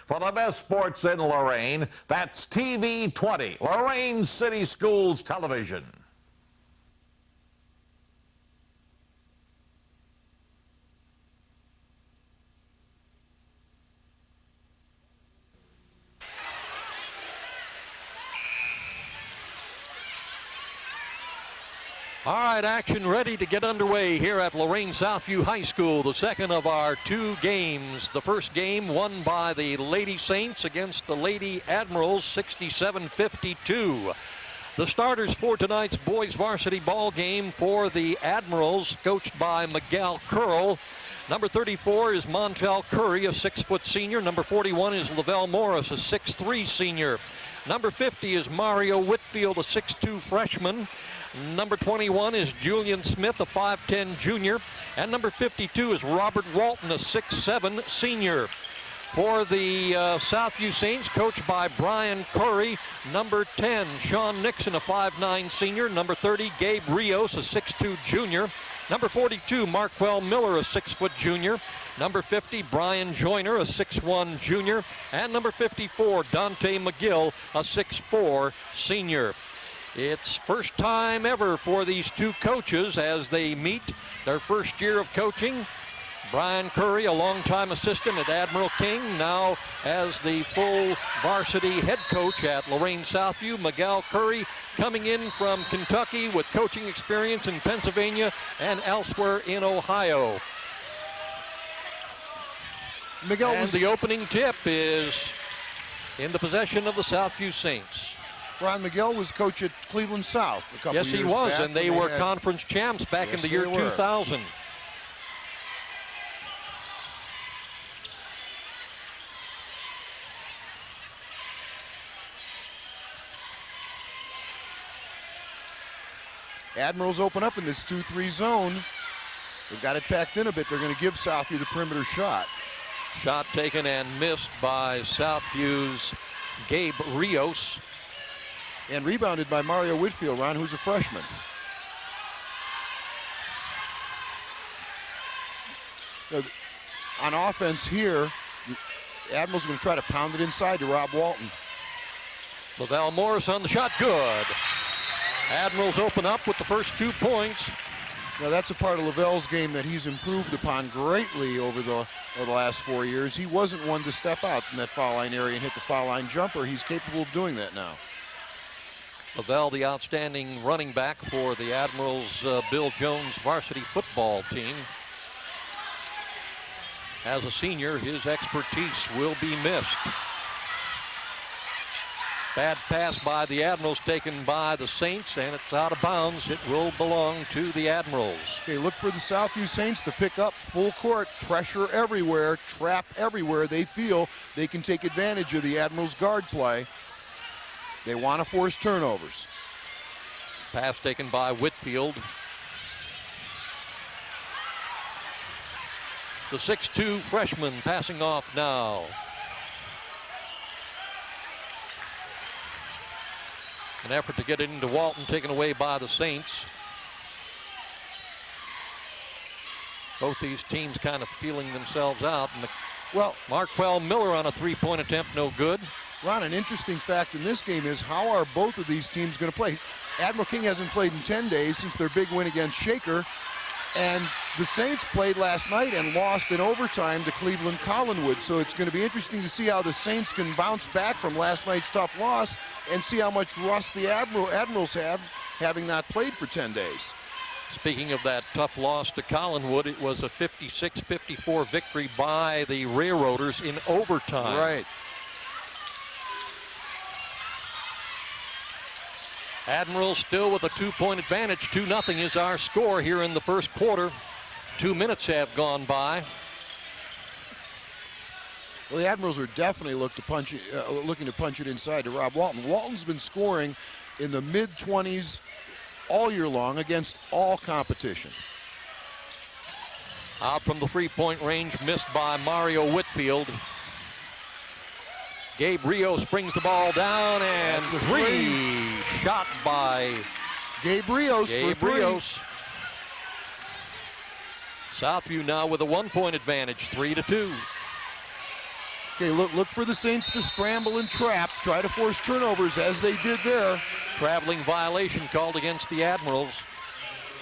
for the best sports in Lorain. That's TV20, Lorain City Schools Television. All right, action ready to get underway here at Lorain Southview High School. The second of our two games. The first game won by the Lady Saints against the Lady Admirals, 67-52. The starters for tonight's boys varsity ball game for the Admirals, coached by Miguel Curl. Number 34 is Montel Curry, a 6-foot senior. Number 41 is Lavelle Morris, a 6'3 senior. Number 50 is Mario Whitfield, a 6'2 freshman. Number 21 is Julian Smith, a 5'10 junior. And number 52 is Robert Walton, a 6'7 senior. For the Southview Saints, coached by Brian Curry. Number 10, Sean Nixon, a 5'9 senior. Number 30, Gabe Rios, a 6'2 junior. Number 42, Marquel Miller, a 6-foot junior. Number 50, Brian Joyner, a 6'1 junior. And number 54, Dante McGill, a 6'4 senior. It's first time ever for these two coaches as they meet their first year of coaching. Brian Curry, a longtime assistant at Admiral King, now as the full varsity head coach at Lorain Southview. Miguel Curry coming in from Kentucky with coaching experience in Pennsylvania and elsewhere in Ohio. And the opening tip is in the possession of the Southview Saints. Ron Miguel was coach at Cleveland South a couple years back. Yes, he was, and they were conference champs back in the year 2000. Admirals open up in this 2-3 zone. They've got it packed in a bit. They're going to give Southview the perimeter shot. Shot taken and missed by Southview's Gabe Rios. And rebounded by Mario Whitfield, Ron, who's a freshman. Now, on offense here, the Admirals are going to try to pound it inside to Rob Walton. Lavelle Morris on the shot, good. Admirals open up with the first 2 points. Now that's a part of Lavelle's game that he's improved upon greatly over the last 4 years. He wasn't one to step out in that foul line area and hit the foul line jumper. He's capable of doing that now. Lavelle, the outstanding running back for the Admirals' Bill Jones varsity football team. As a senior, his expertise will be missed. Bad pass by the Admirals taken by the Saints, and it's out of bounds. It will belong to the Admirals. Okay, look for the Southview Saints to pick up full court, pressure everywhere, trap everywhere. They feel they can take advantage of the Admirals' guard play. They want to force turnovers. Pass taken by Whitfield. The 6'2 freshman passing off now. An effort to get it into Walton, taken away by the Saints. Both these teams kind of feeling themselves out. And Marquel Miller on a 3-point attempt, no good. Ron, an interesting fact in this game is how are both of these teams going to play? Admiral King hasn't played in 10 days since their big win against Shaker. And the Saints played last night and lost in overtime to Cleveland Collinwood. So it's going to be interesting to see how the Saints can bounce back from last night's tough loss and see how much rust the Admirals have, having not played for 10 days. Speaking of that tough loss to Collinwood, it was a 56-54 victory by the Railroaders in overtime. Right. Admirals still with a 2-point advantage. 2-0 is our score here in the first quarter. 2 minutes have gone by. Well, the Admirals are definitely looking to punch it inside to Rob Walton. Walton's been scoring in the mid-20s all year long against all competition. Out from the 3-point range, missed by Mario Whitfield. Gabe Rios brings the ball down, and three. Shot by Gabe Rios. Southview now with a 1-point advantage, 3-2. Okay, look for the Saints to scramble and trap, try to force turnovers as they did there. Traveling violation called against the Admirals.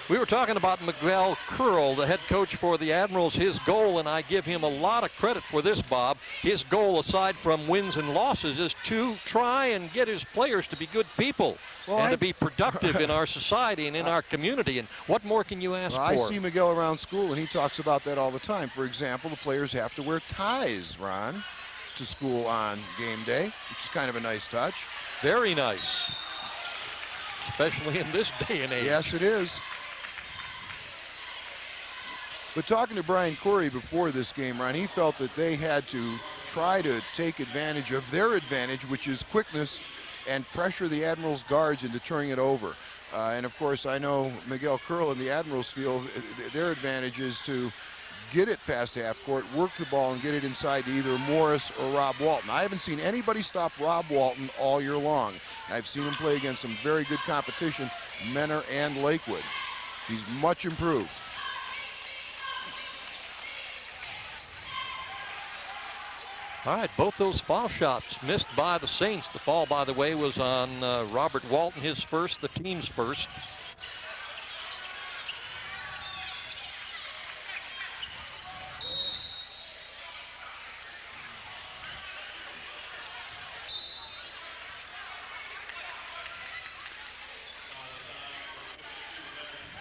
We were talking about Miguel Curl, the head coach for the Admirals. His goal, and I give him a lot of credit for this, Bob, his goal, aside from wins and losses, is to try and get his players to be good people and to be productive in our society and in our community. And what more can you ask for? I see Miguel around school, and he talks about that all the time. For example, the players have to wear ties, Ron, to school on game day, which is kind of a nice touch. Very nice, especially in this day and age. Yes, it is. But talking to Brian Corey before this game, Ron, he felt that they had to try to take advantage of their advantage, which is quickness, and pressure the Admirals guards into turning it over. And of course, I know Miguel Curl and the Admirals feel their advantage is to get it past half court, work the ball, and get it inside to either Morris or Rob Walton. I haven't seen anybody stop Rob Walton all year long. I've seen him play against some very good competition, Menor and Lakewood. He's much improved. All right, both those foul shots missed by the Saints. The fall, by the way, was on Robert Walton, his first, the team's first.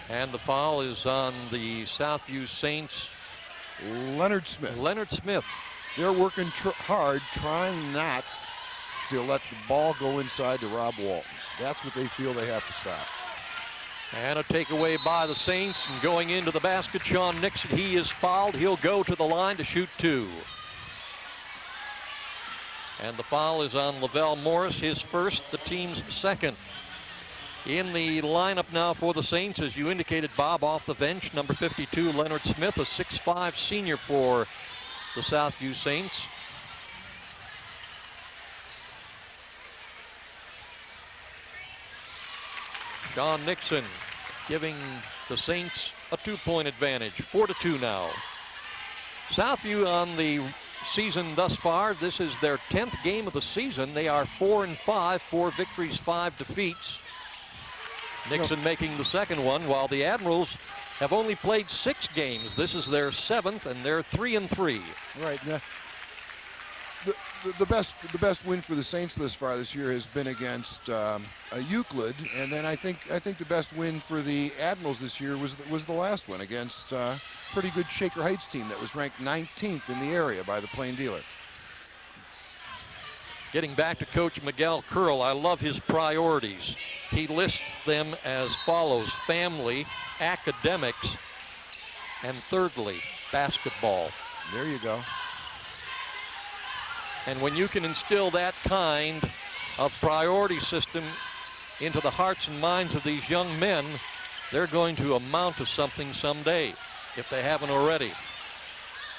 And the foul is on the Southview Saints. Leonard Smith. They're working hard, trying not to let the ball go inside to Rob Walton. That's what they feel they have to stop. And a takeaway by the Saints, and going into the basket, Sean Nixon, he is fouled. He'll go to the line to shoot two. And the foul is on Lavelle Morris, his first, the team's second. In the lineup now for the Saints, as you indicated, Bob, off the bench, number 52, Leonard Smith, a 6'5" senior for the Southview Saints. Sean Nixon giving the Saints a 2-point advantage, 4-2 now. Southview on the season thus far, this is their 10th game of the season. They are 4-5, 4 victories, 5 defeats. Nixon making the second one, while the Admirals have only played 6 games. This is their 7th, and they're 3-3. Right. Now, the best win for the Saints this far this year has been against Euclid, and then I think the best win for the Admirals this year was the last one against a pretty good Shaker Heights team that was ranked 19th in the area by the Plain Dealer. Getting back to Coach Miguel Curl, I love his priorities. He lists them as follows: family, academics, and thirdly, basketball. There you go. And when you can instill that kind of priority system into the hearts and minds of these young men, they're going to amount to something someday, if they haven't already.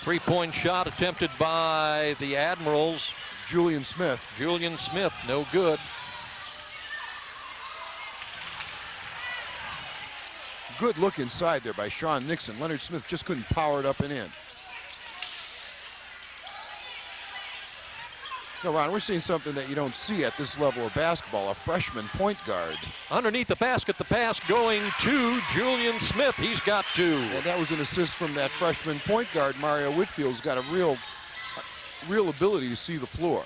3-point shot attempted by the Admirals. Julian Smith, no good. Good look inside there by Sean Nixon. Leonard Smith just couldn't power it up and in. No, Ron, we're seeing something that you don't see at this level of basketball, a freshman point guard. Underneath the basket, the pass going to Julian Smith. He's got two. Well, that was an assist from that freshman point guard, Mario Whitfield. He's got a real ability to see the floor.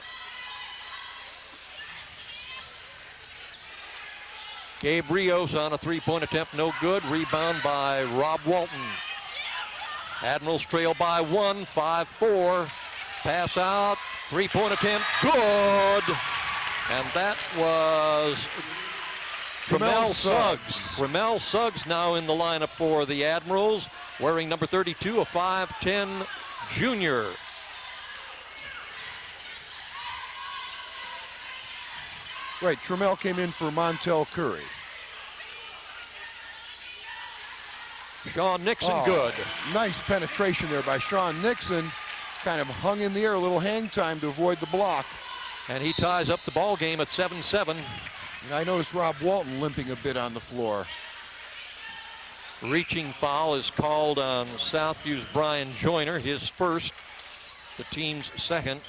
Gabe Rios on a 3-point attempt, no good. Rebound by Rob Walton. Admirals trail by 1, 5-4. Pass out, 3-point attempt, good. And that was Tremel Suggs. Tremel Suggs now in the lineup for the Admirals, wearing number 32, a 5'10" junior. Right, Tremel came in for Montel Curry. Sean Nixon, good. Nice penetration there by Sean Nixon. Kind of hung in the air, a little hang time to avoid the block. And he ties up the ball game at 7-7. And I noticed Rob Walton limping a bit on the floor. Reaching foul is called on Southview's Brian Joyner, his first, the team's second.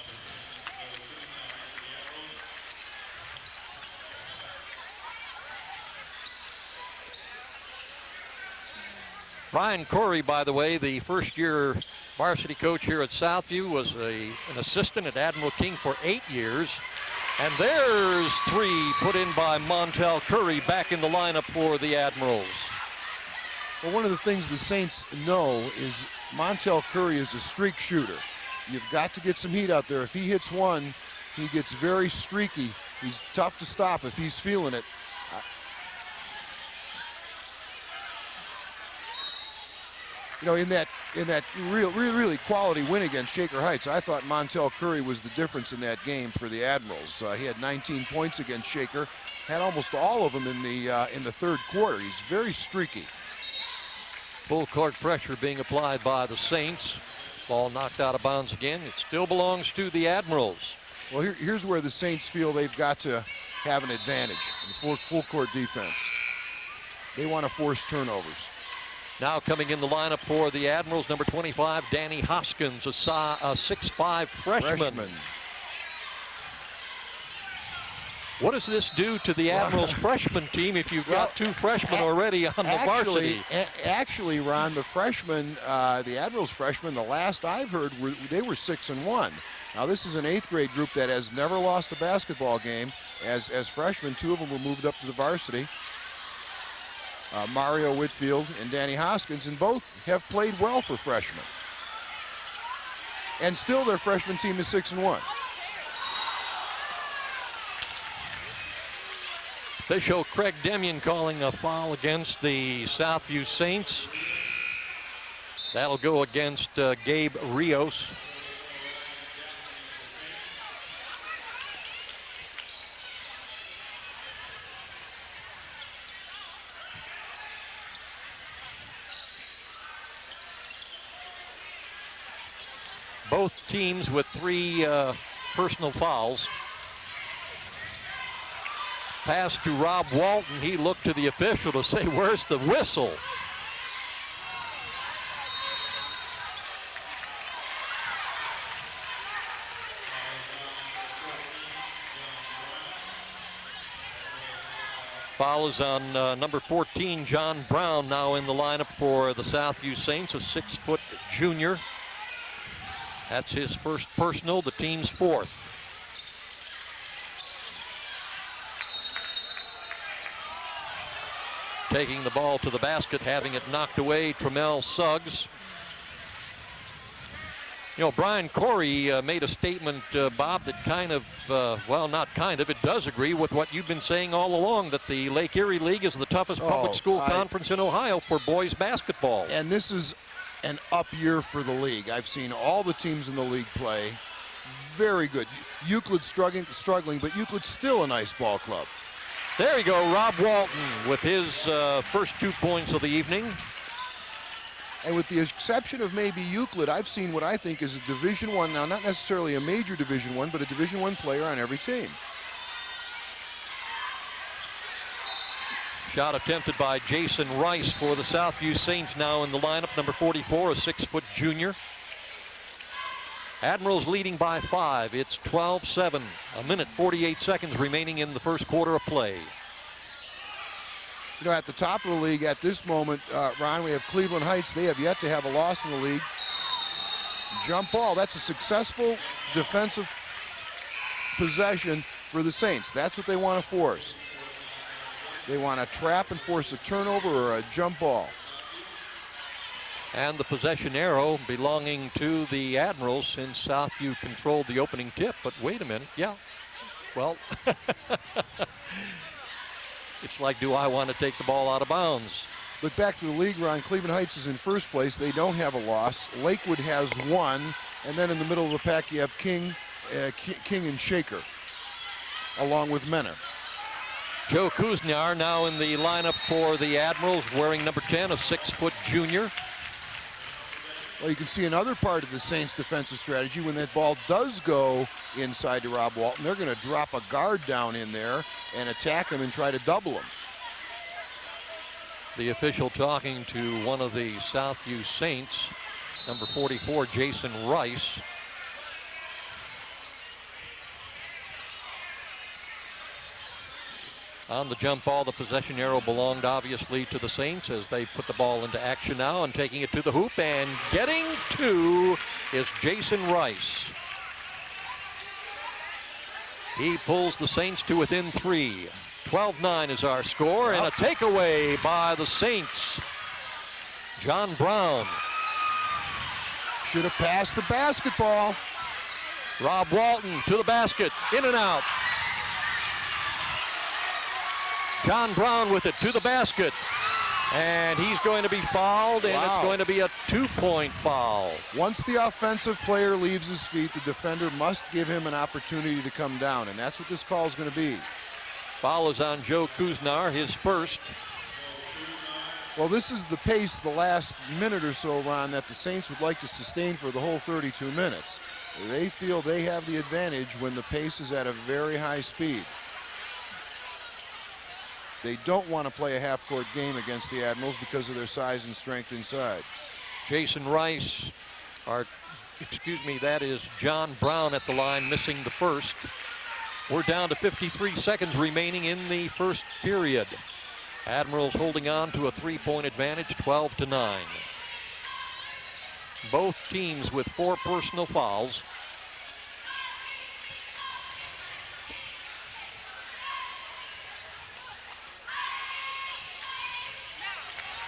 Brian Corey, by the way, the first-year varsity coach here at Southview, was an assistant at Admiral King for 8 years. And there's 3 put in by Montel Curry, back in the lineup for the Admirals. Well, one of the things the Saints know is Montel Curry is a streak shooter. You've got to get some heat out there. If he hits one, he gets very streaky. He's tough to stop if he's feeling it. You know, in that really quality win against Shaker Heights, I thought Montel Curry was the difference in that game for the Admirals. He had 19 points against Shaker, had almost all of them in the third quarter. He's very streaky. Full court pressure being applied by the Saints. Ball knocked out of bounds again. It still belongs to the Admirals. Well, here's where the Saints feel they've got to have an advantage in full court defense. They want to force turnovers. Now coming in the lineup for the Admirals, number 25, Danny Hoskins, a 6'5" freshman. What does this do to the Admirals freshman team if you've got 2 freshmen already on the varsity? Actually, Ron, the freshmen, the Admirals freshmen, the last I've heard, they were 6-1. Now this is an 8th grade group that has never lost a basketball game. As freshmen, 2 of them were moved up to the varsity. Mario Whitfield and Danny Hoskins, and both have played well for freshmen. And still their freshman team is 6-1. They show Craig Demian calling a foul against the Southview Saints. That'll go against Gabe Rios. Both teams with 3 personal fouls. Pass to Rob Walton. He looked to the official to say, where's the whistle? Foul is on number 14, John Brown, now in the lineup for the Southview Saints, a 6-foot junior. That's his first personal, the team's 4th. Taking the ball to the basket, having it knocked away, Tremel Suggs. You know, Brian Corey made a statement, Bob, that kind of, well, not kind of, it does agree with what you've been saying all along, that the Lake Erie League is the toughest public school conference in Ohio for boys basketball. And this is an up year for the league. I've seen all the teams in the league play. Very good. Euclid's struggling, but Euclid's still a nice ball club. There you go, Rob Walton with his first 2 points of the evening. And with the exception of maybe Euclid, I've seen what I think is a Division I, now not necessarily a major Division I, but a Division I player on every team. Shot attempted by Jason Rice for the Southview Saints, now in the lineup, number 44, a 6-foot junior. Admirals leading by 5. It's 12-7. A minute, 48 seconds remaining in the first quarter of play. You know, at the top of the league at this moment, Ron, we have Cleveland Heights. They have yet to have a loss in the league. Jump ball. That's a successful defensive possession for the Saints. That's what they want to force. They want to trap and force a turnover or a jump ball. And the possession arrow belonging to the Admirals, since Southview controlled the opening tip. But wait a minute. Yeah. Well, it's like, do I want to take the ball out of bounds? But back to the league, Ron, Cleveland Heights is in first place. They don't have a loss. Lakewood has 1. And then in the middle of the pack, you have King and Shaker, along with Menor. Joe Kuzniar now in the lineup for the Admirals, wearing number 10, a 6-foot junior. Well, you can see another part of the Saints' defensive strategy. When that ball does go inside to Rob Walton, they're going to drop a guard down in there and attack him and try to double him. The official talking to one of the Southview Saints, number 44, Jason Rice. On the jump ball, the possession arrow belonged obviously to the Saints as they put the ball into action now and taking it to the hoop, and getting to is Jason Rice. He pulls the Saints to within 3. 12-9 is our score, and a takeaway by the Saints. John Brown. Should have passed the basketball. Rob Walton to the basket, in and out. John Brown with it to the basket. And he's going to be fouled, and it's going to be a 2-point foul. Once the offensive player leaves his feet, the defender must give him an opportunity to come down, and that's what this call is going to be. Foul is on Joe Kuznar, his first. Well, this is the pace the last minute or so, Ron, that the Saints would like to sustain for the whole 32 minutes. They feel they have the advantage when the pace is at a very high speed. They don't want to play a half-court game against the Admirals because of their size and strength inside. Jason Rice, that is John Brown at the line, missing the first. We're down to 53 seconds remaining in the first period. Admirals holding on to a 3-point advantage, 12-9. Both teams with 4 personal fouls.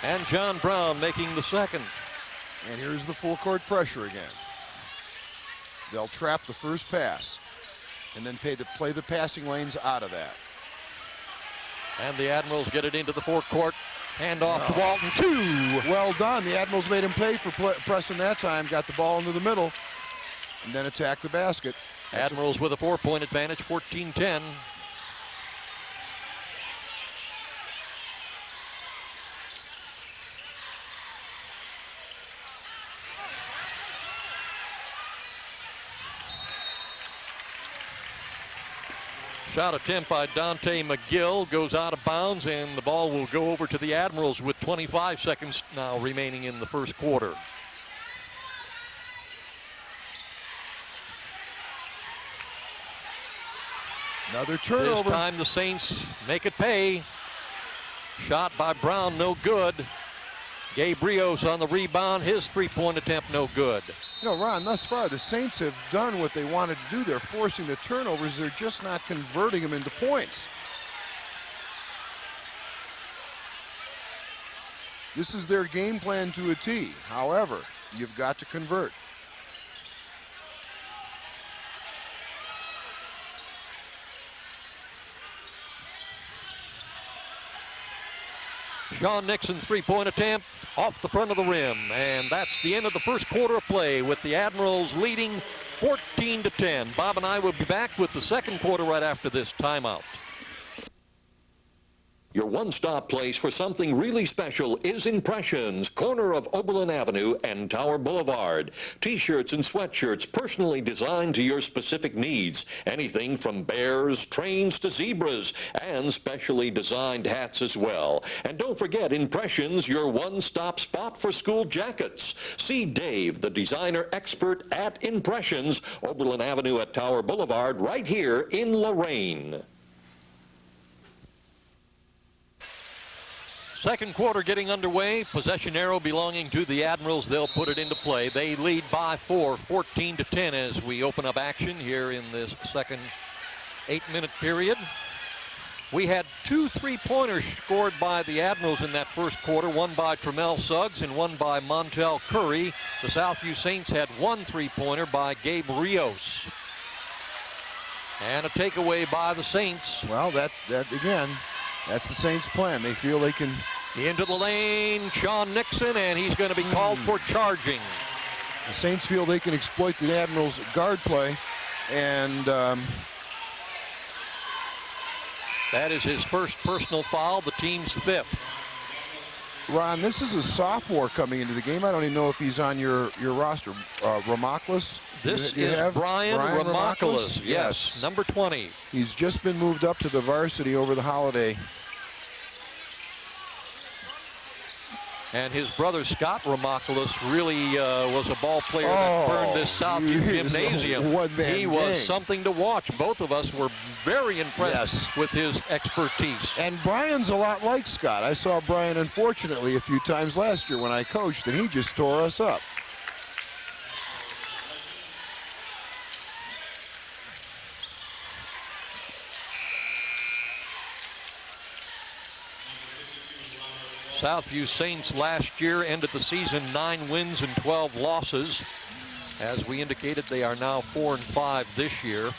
And John Brown making the second. And here's the full court pressure again. They'll trap the first pass and then play the passing lanes out of that. And the Admirals get it into the forecourt. Hand off to Walton, 2. Well done. The Admirals made him pay for pressing that time. Got the ball into the middle and then attacked the basket. Admirals with a 4-point advantage, 14-10. Shot attempt by Dante McGill goes out of bounds, and the ball will go over to the Admirals with 25 seconds now remaining in the first quarter. Another turnover. This time the Saints make it pay. Shot by Brown, no good. Gabe Rios on the rebound, his 3-point attempt no good. You know, Ron, thus far, the Saints have done what they wanted to do. They're forcing the turnovers. They're just not converting them into points. This is their game plan to a T. However, you've got to convert. Sean Nixon 3-point attempt off the front of the rim, and that's the end of the first quarter of play with the Admirals leading 14-10. Bob and I will be back with the second quarter right after this timeout. Your one-stop place for something really special is Impressions, corner of Oberlin Avenue and Tower Boulevard. T-shirts and sweatshirts personally designed to your specific needs. Anything from bears, trains to zebras, and specially designed hats as well. And don't forget Impressions, your one-stop spot for school jackets. See Dave, the designer expert at Impressions, Oberlin Avenue at Tower Boulevard, right here in Lorain. Second quarter getting underway. Possession arrow belonging to the Admirals. They'll put it into play. They lead by 4, 14-10 as we open up action here in this second 8-minute period. We had 2 3-pointers scored by the Admirals in that first quarter, one by Tremel Suggs and one by Montel Curry. The Southview Saints had 1 3-pointer by Gabe Rios. And a takeaway by the Saints. Well, that again, that's the Saints' plan. They feel they can. Into the lane, Sean Nixon, and he's going to be called for charging. The Saints feel they can exploit the Admirals' guard play, and that is his first personal foul, the team's 5th. Ron, this is a sophomore coming into the game. I don't even know if he's on your roster. Ramoklis? This is Brian Ramoklis. Yes, number 20. He's just been moved up to the varsity over the holiday. And his brother Scott Ramopoulos really was a ball player that burned this Southview gymnasium. He was something to watch. Both of us were very impressed with his expertise. And Brian's a lot like Scott. I saw Brian, unfortunately, a few times last year when I coached, and he just tore us up. Southview Saints last year ended the season 9 wins and 12 losses. As we indicated, they are now 4-5 this year.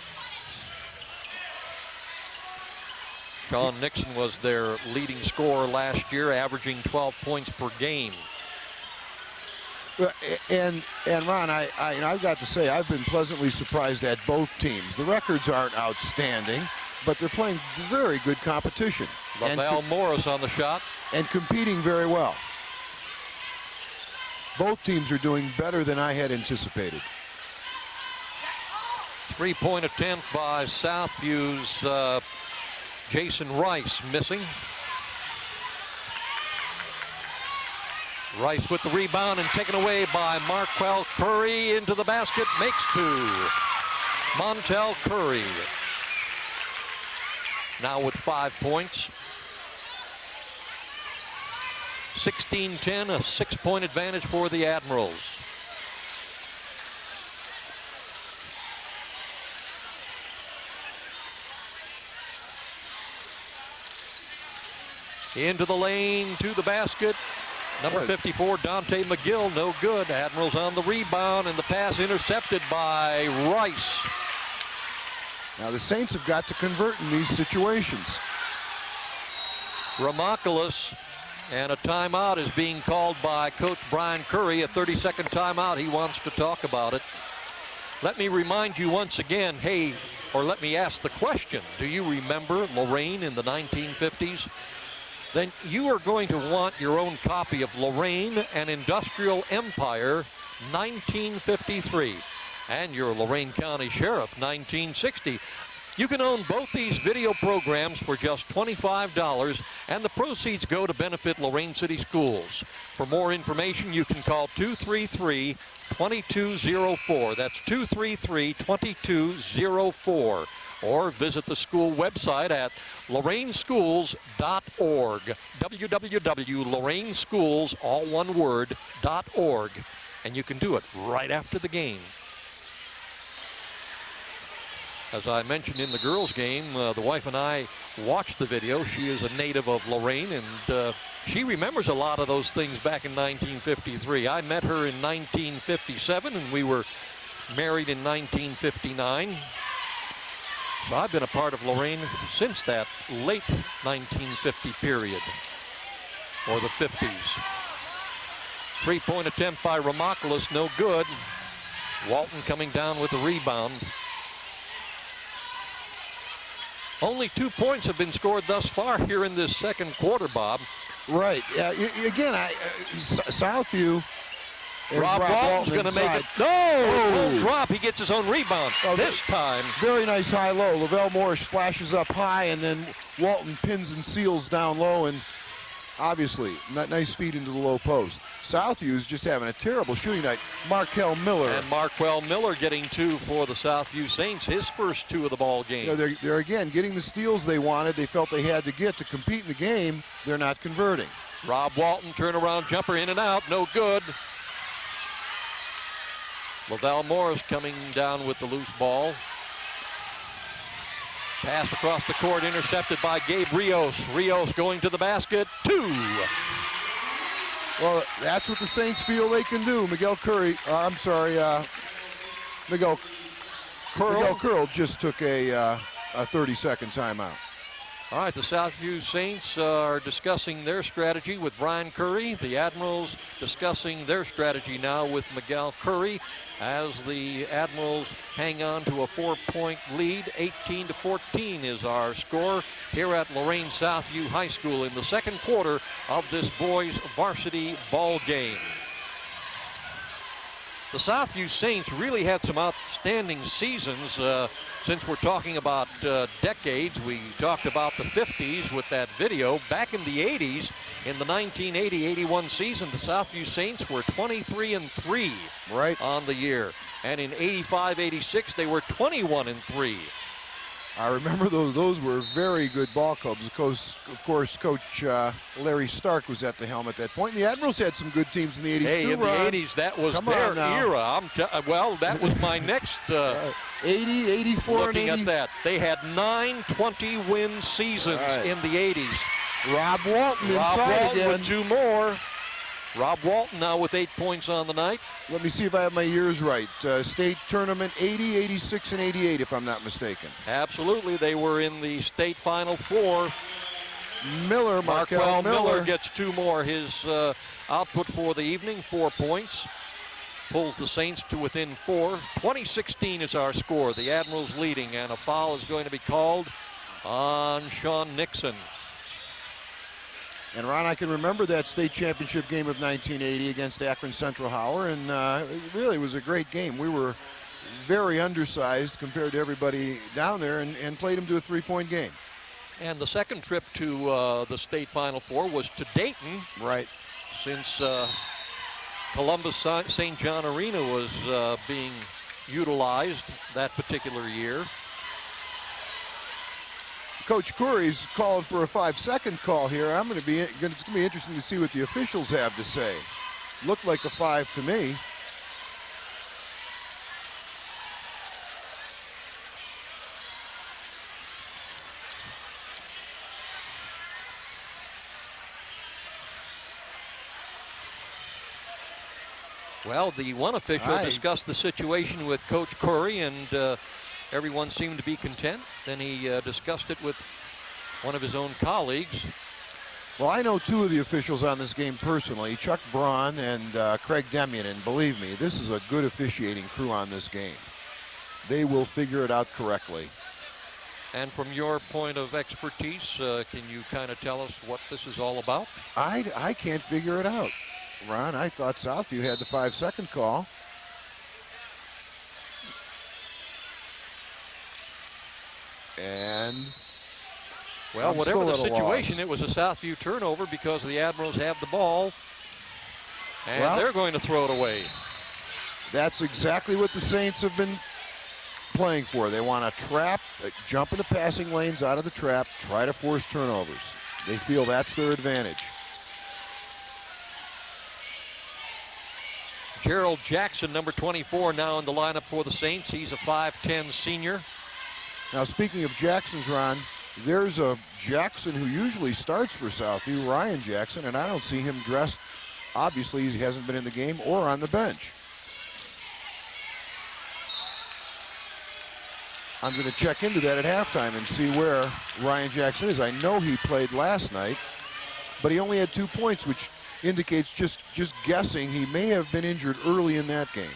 Sean Nixon was their leading scorer last year, averaging 12 points per game. And Ron, I've got to say, I've been pleasantly surprised at both teams. The records aren't outstanding, but they're playing very good competition. Lavelle Morris on the shot. And competing very well. Both teams are doing better than I had anticipated. 3-point attempt by Southview's Jason Rice missing. Rice with the rebound and taken away by Marquel Curry into the basket. Makes 2. Montel Curry now with 5 points. 16-10, a 6-point advantage for the Admirals. Into the lane, to the basket. Number 54, Dante McGill, no good. Admirals on the rebound, and the pass intercepted by Rice. Now the Saints have got to convert in these situations. Ramopoulos, and a timeout is being called by Coach Brian Curry, a 30-second timeout. He wants to talk about it. Let me remind you once again, let me ask the question. Do you remember Lorain in the 1950s? Then you are going to want your own copy of Lorain and Industrial Empire 1953 and your Lorain County Sheriff 1960. You can own both these video programs for just $25, and the proceeds go to benefit Lorain City Schools. For more information, you can call 233-2204. That's 233-2204. Or visit the school website at lorainschools.org. www.lorainschools, all one word, .org. And you can do it right after the game. As I mentioned in the girls' game, the wife and I watched the video. She is a native of Lorain, and she remembers a lot of those things back in 1953. I met her in 1957, and we were married in 1959. So I've been a part of Lorain since that late 1950 period, or the 50s. 3-point attempt by Ramopoulos, no good. Walton coming down with the rebound. Only 2 points have been scored thus far here in this second quarter, Bob. Right. Again, Southview. Rob Walton's going to make it. No! Won't drop. He gets his own rebound this time. Very nice high-low. Lavelle Morris flashes up high, and then Walton pins and seals down low, and obviously, nice feed into the low post. Southview's just having a terrible shooting night. Marquel Miller. And Marquel Miller getting 2 for the Southview Saints, his first 2 of the ball game. You know, they're again getting the steals they wanted, they felt they had to get to compete in the game. They're not converting. Rob Walton, turnaround jumper in and out, no good. Lavelle Morris coming down with the loose ball. Pass across the court, intercepted by Gabe Rios. Rios going to the basket, 2. Well, that's what the Saints feel they can do. Miguel Curl just took a 30-second timeout. All right, the Southview Saints are discussing their strategy with Brian Curry. The Admirals discussing their strategy now with Miguel Curry as the Admirals hang on to a 4-point lead. 18-14 is our score here at Lorain Southview High School in the second quarter of this boys varsity ball game. The Southview Saints really had some outstanding seasons. Since we're talking about decades, we talked about the 50s with that video. Back in the 80s, in the 1980-81 season, the Southview Saints were 23-3 on the year. And in 85-86, they were 21-3. I remember those were very good ball clubs. Of course, Coach Larry Stark was at the helm at that point. And the Admirals had some good teams in the 80s, too, in the 80s, that was their era. Well, that was my next 80, 84, looking and 80. at that. They had 9 20-win seasons in the 80s. Rob Walton again. With 2 more. Rob Walton now with 8 points on the night. Let me see if I have my years right. State tournament 80, 86, and 88, if I'm not mistaken. Absolutely. They were in the state Final Four. Markel Miller gets 2 more. His output for the evening, 4 points. Pulls the Saints to within 4. 20-16 is our score. The Admirals leading, and a foul is going to be called on Sean Nixon. And Ron, I can remember that state championship game of 1980 against Akron Central Howard, and it really was a great game. We were very undersized compared to everybody down there, and played them to a 3-point game. And the second trip to the state Final Four was to Dayton. Right. Since Columbus St. John Arena was being utilized that particular year. Coach Curry's calling for a 5-second call here. It's going to be interesting to see what the officials have to say. Looked like a 5 to me. Well, the one official discussed the situation with Coach Curry, and everyone seemed to be content. Then he discussed it with one of his own colleagues. Well, I know 2 of the officials on this game personally, Chuck Braun and Craig Demian, and believe me, this is a good officiating crew on this game. They will figure it out correctly. And from your point of expertise, can you kind of tell us what this is all about? I can't figure it out, Ron. I thought Southview had the 5-second call. And well, whatever the situation, it was a Southview turnover because the Admirals have the ball, and they're going to throw it away. That's exactly what the Saints have been playing for. They want to trap, jump into passing lanes out of the trap, try to force turnovers. They feel that's their advantage. Gerald Jackson, number 24, now in the lineup for the Saints. He's a 5'10 senior. Now, speaking of Jacksons, Ron, there's a Jackson who usually starts for Southview, Ryan Jackson, and I don't see him dressed. Obviously, he hasn't been in the game or on the bench. I'm going to check into that at halftime and see where Ryan Jackson is. I know he played last night, but he only had 2 points, which indicates, just guessing, he may have been injured early in that game.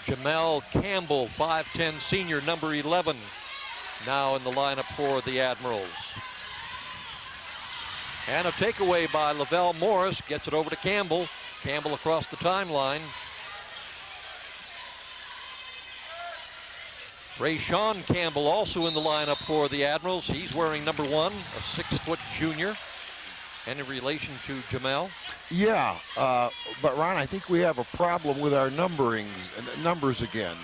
Jamel Campbell, 5'10 senior, number 11, now in the lineup for the Admirals. And a takeaway by Lavelle Morris, gets it over to Campbell. Campbell across the timeline. Rayshawn Campbell also in the lineup for the Admirals. He's wearing number 1, a 6-foot junior. Any relation to Jamel? Yeah, but Ron, I think we have a problem with our numbers again.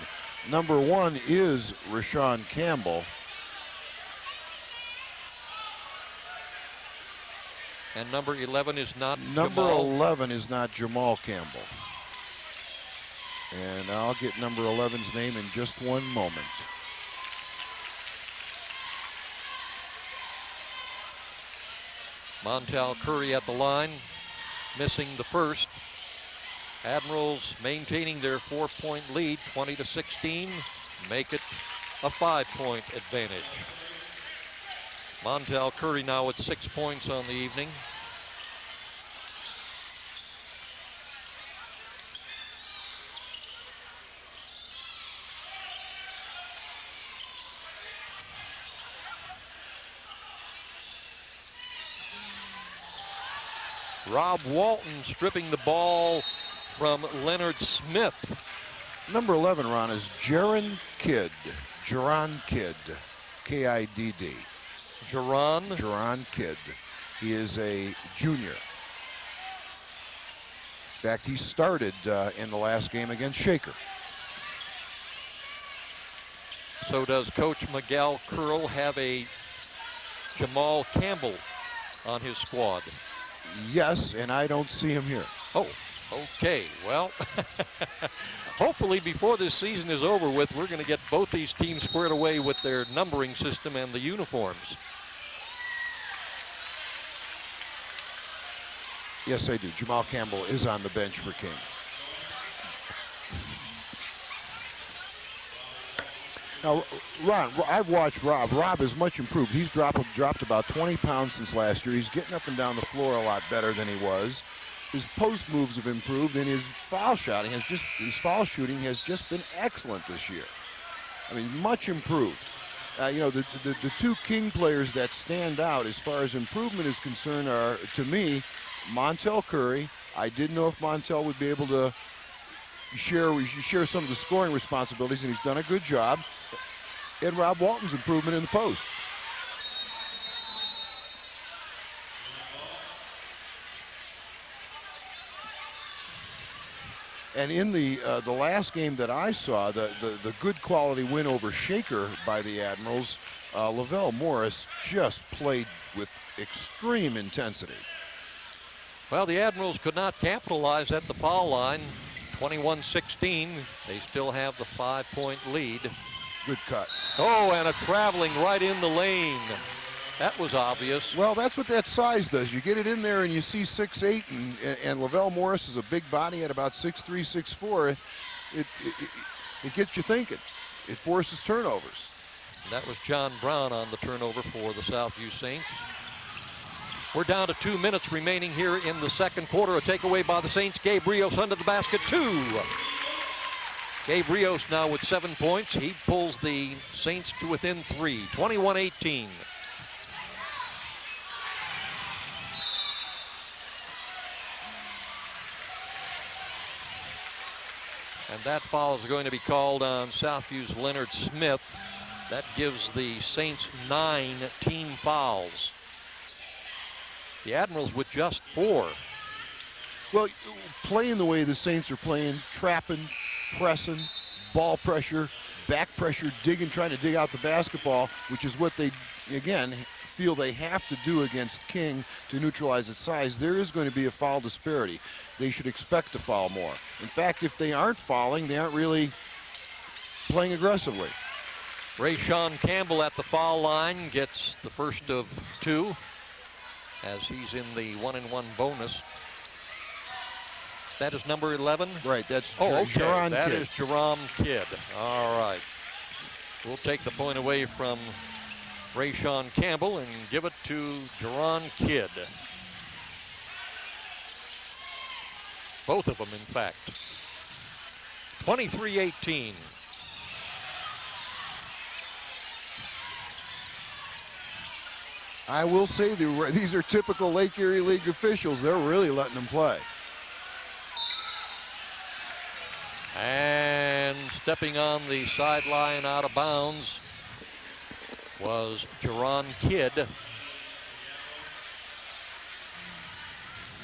Number 1 is Rayshawn Campbell. And number 11 is not Number Jamal. 11 is not Jamal Campbell. And I'll get number 11's name in just one moment. Montel Curry at the line, missing the first. Admirals maintaining their 4-point lead, 20-16, make it a 5-point advantage. Montel Curry now with 6 points on the evening. Rob Walton stripping the ball from Leonard Smith. Number 11, Ron, is Jaron Kidd. Jaron Kidd. K-I-D-D. Jaron Kidd. He is a junior. In fact, he started in the last game against Shaker. So does Coach Miguel Curl have a Jamal Campbell on his squad? Yes, and I don't see him here. Oh, okay. Well, hopefully before this season is over with, we're going to get both these teams squared away with their numbering system and the uniforms. Yes, I do. Jamal Campbell is on the bench for King. Now, Ron, I've watched Rob. Rob is much improved. He's dropped about 20 pounds since last year. He's getting up and down the floor a lot better than he was. His post moves have improved, and his foul shooting has just been excellent this year. I mean, much improved. You know, the two King players that stand out as far as improvement is concerned are, to me, Montel Curry. I didn't know if Montel would be able to share some of the scoring responsibilities, and he's done a good job. And Rob Walton's improvement in the post. And in the last game that I saw, the good quality win over Shaker by the Admirals, Lavelle Morris just played with extreme intensity. Well, the Admirals could not capitalize at the foul line. 21-16. They still have the 5-point lead. Good cut. Oh, and a traveling right in the lane. That was obvious. Well, that's what that size does. You get it in there and you see 6'8", and Lavelle Morris is a big body at about 6'3", 6'4". It gets you thinking. It forces turnovers. That was John Brown on the turnover for the Southview Saints. We're down to 2 minutes remaining here in the second quarter. A takeaway by the Saints. Gabe Rios under the basket, 2. Gabe Rios now with 7 points. He pulls the Saints to within 3, 21-18. And that foul is going to be called on Southview's Leonard Smith. That gives the Saints 9 team fouls. The Admirals with just 4. Well, playing the way the Saints are playing, trapping, pressing, ball pressure, back pressure, digging, trying to dig out the basketball, which is what they, again, feel they have to do against King to neutralize its size, there is going to be a foul disparity. They should expect to foul more. In fact, if they aren't fouling, they aren't really playing aggressively. Rayshawn Campbell at the foul line gets the first of 2 as he's in the 1-and-1 bonus. That is number 11? Right, that's okay. Jaron That Kidd. is Jerome Kidd. All right. We'll take the point away from Rayshawn Campbell and give it to Jaron Kidd. Both of them, in fact. 23-18. I will say these are typical Lake Erie League officials. They're really letting them play. And stepping on the sideline out of bounds was Jaron Kidd.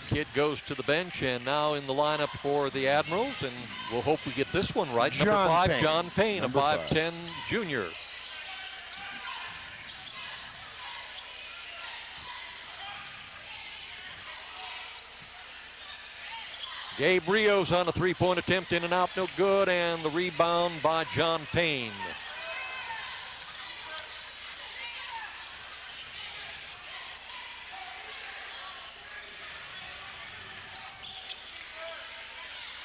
Kidd goes to the bench and now in the lineup for the Admirals, and we'll hope we get this one right. Number 5, Payne. John Payne, Number a 5'10" junior. Gabe Rios on a three-point attempt, in and out, no good, and the rebound by John Payne.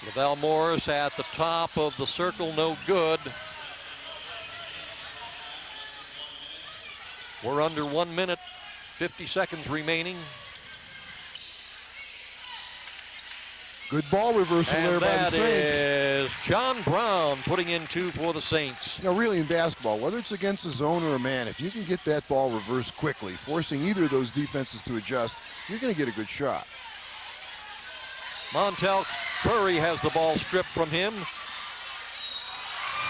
Lavelle Morris at the top of the circle, no good. We're under 1 minute, 50 seconds remaining. Good ball reversal there by the And that Saints. is John Brown putting in 2 for the Saints. You know, really in basketball, whether it's against a zone or a man, if you can get that ball reversed quickly, forcing either of those defenses to adjust, you're going to get a good shot. Montel Curry has the ball stripped from him.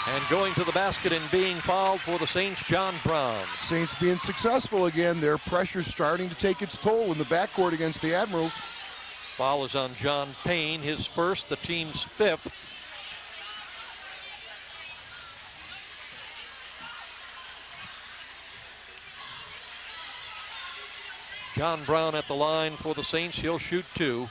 And going to the basket and being fouled for the Saints, John Brown. Saints being successful again. Their pressure's starting to take its toll in the backcourt against the Admirals. Foul is on John Payne, his first, the team's 5th. John Brown at the line for the Saints. He'll shoot 2.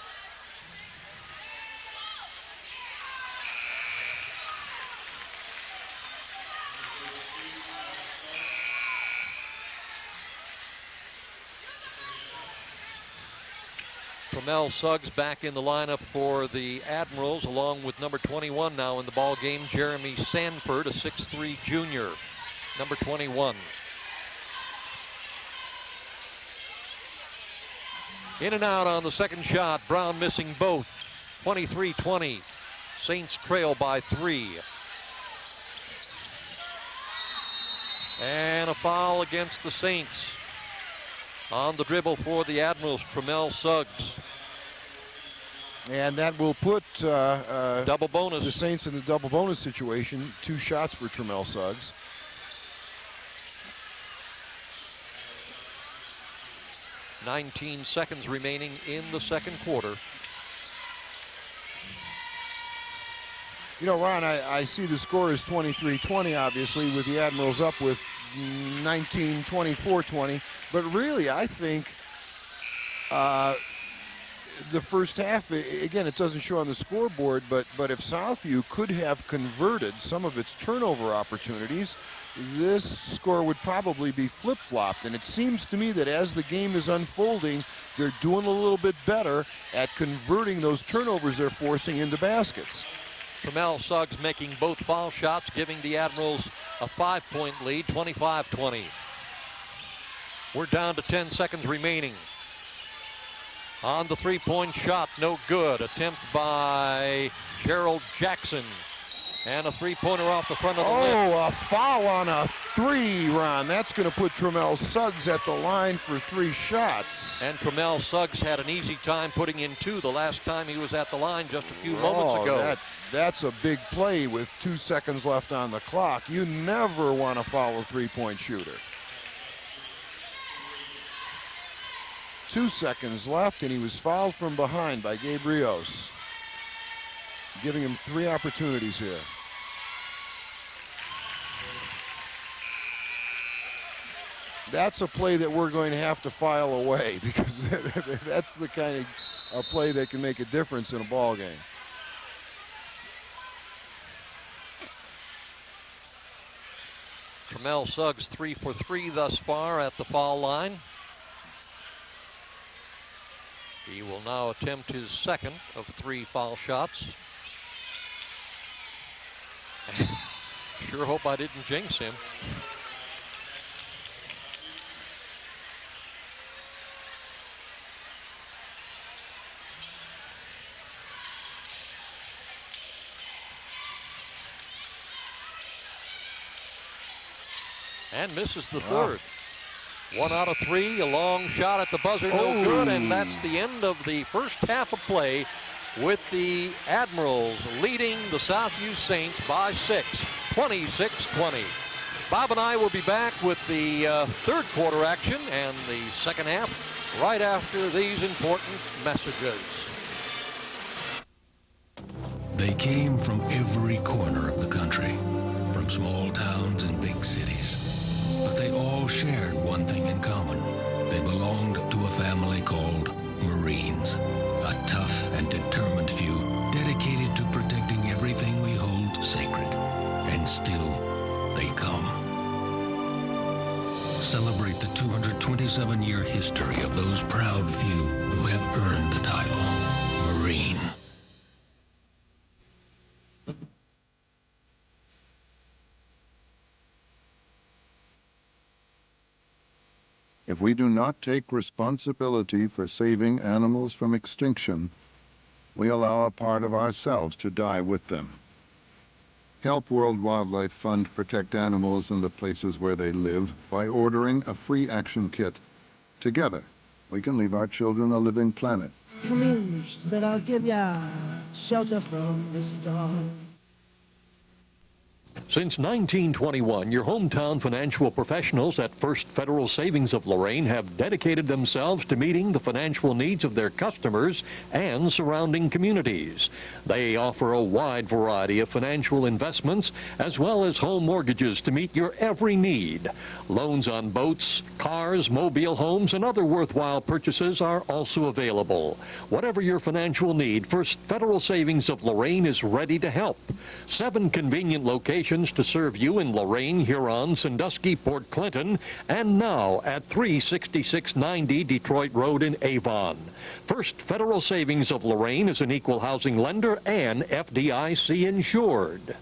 Tremel Suggs back in the lineup for the Admirals, along with number 21 now in the ball game, Jeremy Sanford, a 6'3" junior, number 21. In and out on the second shot. Brown missing both. 23-20. Saints trail by 3. And a foul against the Saints. On the dribble for the Admirals, Tremel Suggs. And that will put Double bonus. the Saints in the double bonus situation. 2 shots for Tremel Suggs. 19 seconds remaining in the second quarter. You know, Ron, I see the score is 23-20, obviously, with the Admirals up with 19, 24-20. But really, I think the first half, again, it doesn't show on the scoreboard, but if Southview could have converted some of its turnover opportunities, this score would probably be flip-flopped. And it seems to me that as the game is unfolding, they're doing a little bit better at converting those turnovers they're forcing into baskets. Tremel Suggs making both foul shots, giving the Admirals a 5-point lead, 25-20. We're down to 10 seconds remaining. On the 3-point shot, no good. Attempt by Gerald Jackson. And a 3-pointer off the front of the lip. Oh, a foul on a 3, Ron. That's going to put Tremel Suggs at the line for 3 shots. And Tremel Suggs had an easy time putting in 2 the last time he was at the line just a few moments ago. That's a big play with 2 seconds left on the clock. You never want to foul a 3-point shooter. 2 seconds left, and he was fouled from behind by Gabe Rios, giving him 3 opportunities here. That's a play that we're going to have to file away, because that's the kind of play that can make a difference in a ball game. Tremel Suggs 3 for 3 thus far at the foul line. He will now attempt his second of 3 foul shots. Sure hope I didn't jinx him. And misses the third. 1 out of 3, a long shot at the buzzer, no good, and that's the end of the first half of play, with the Admirals leading the Southview Saints by 6, 26-20. Bob and I will be back with the third quarter action and the second half right after these important messages. They came from every corner of the country, from small towns and big cities. But they all shared one thing in common. They belonged to a family called Marines, a tough and determined few dedicated to protecting everything we hold sacred. And still, they come. Celebrate the 227-year history of those proud few who have earned the title Marine. If we do not take responsibility for saving animals from extinction, we allow a part of ourselves to die with them. Help World Wildlife Fund protect animals in the places where they live by ordering a free action kit. Together, we can leave our children a living planet. Come in, she said, I'll give ya shelter from the storm. Since 1921, your hometown financial professionals at First Federal Savings of Lorain have dedicated themselves to meeting the financial needs of their customers and surrounding communities. They offer a wide variety of financial investments as well as home mortgages to meet your every need. Loans on boats, cars, mobile homes, and other worthwhile purchases are also available. Whatever your financial need, First Federal Savings of Lorain is ready to help. 7 convenient locations to serve you in Lorain, Huron, Sandusky, Port Clinton, and now at 36690 Detroit Road in Avon. First Federal Savings of Lorain is an equal housing lender and FDIC insured.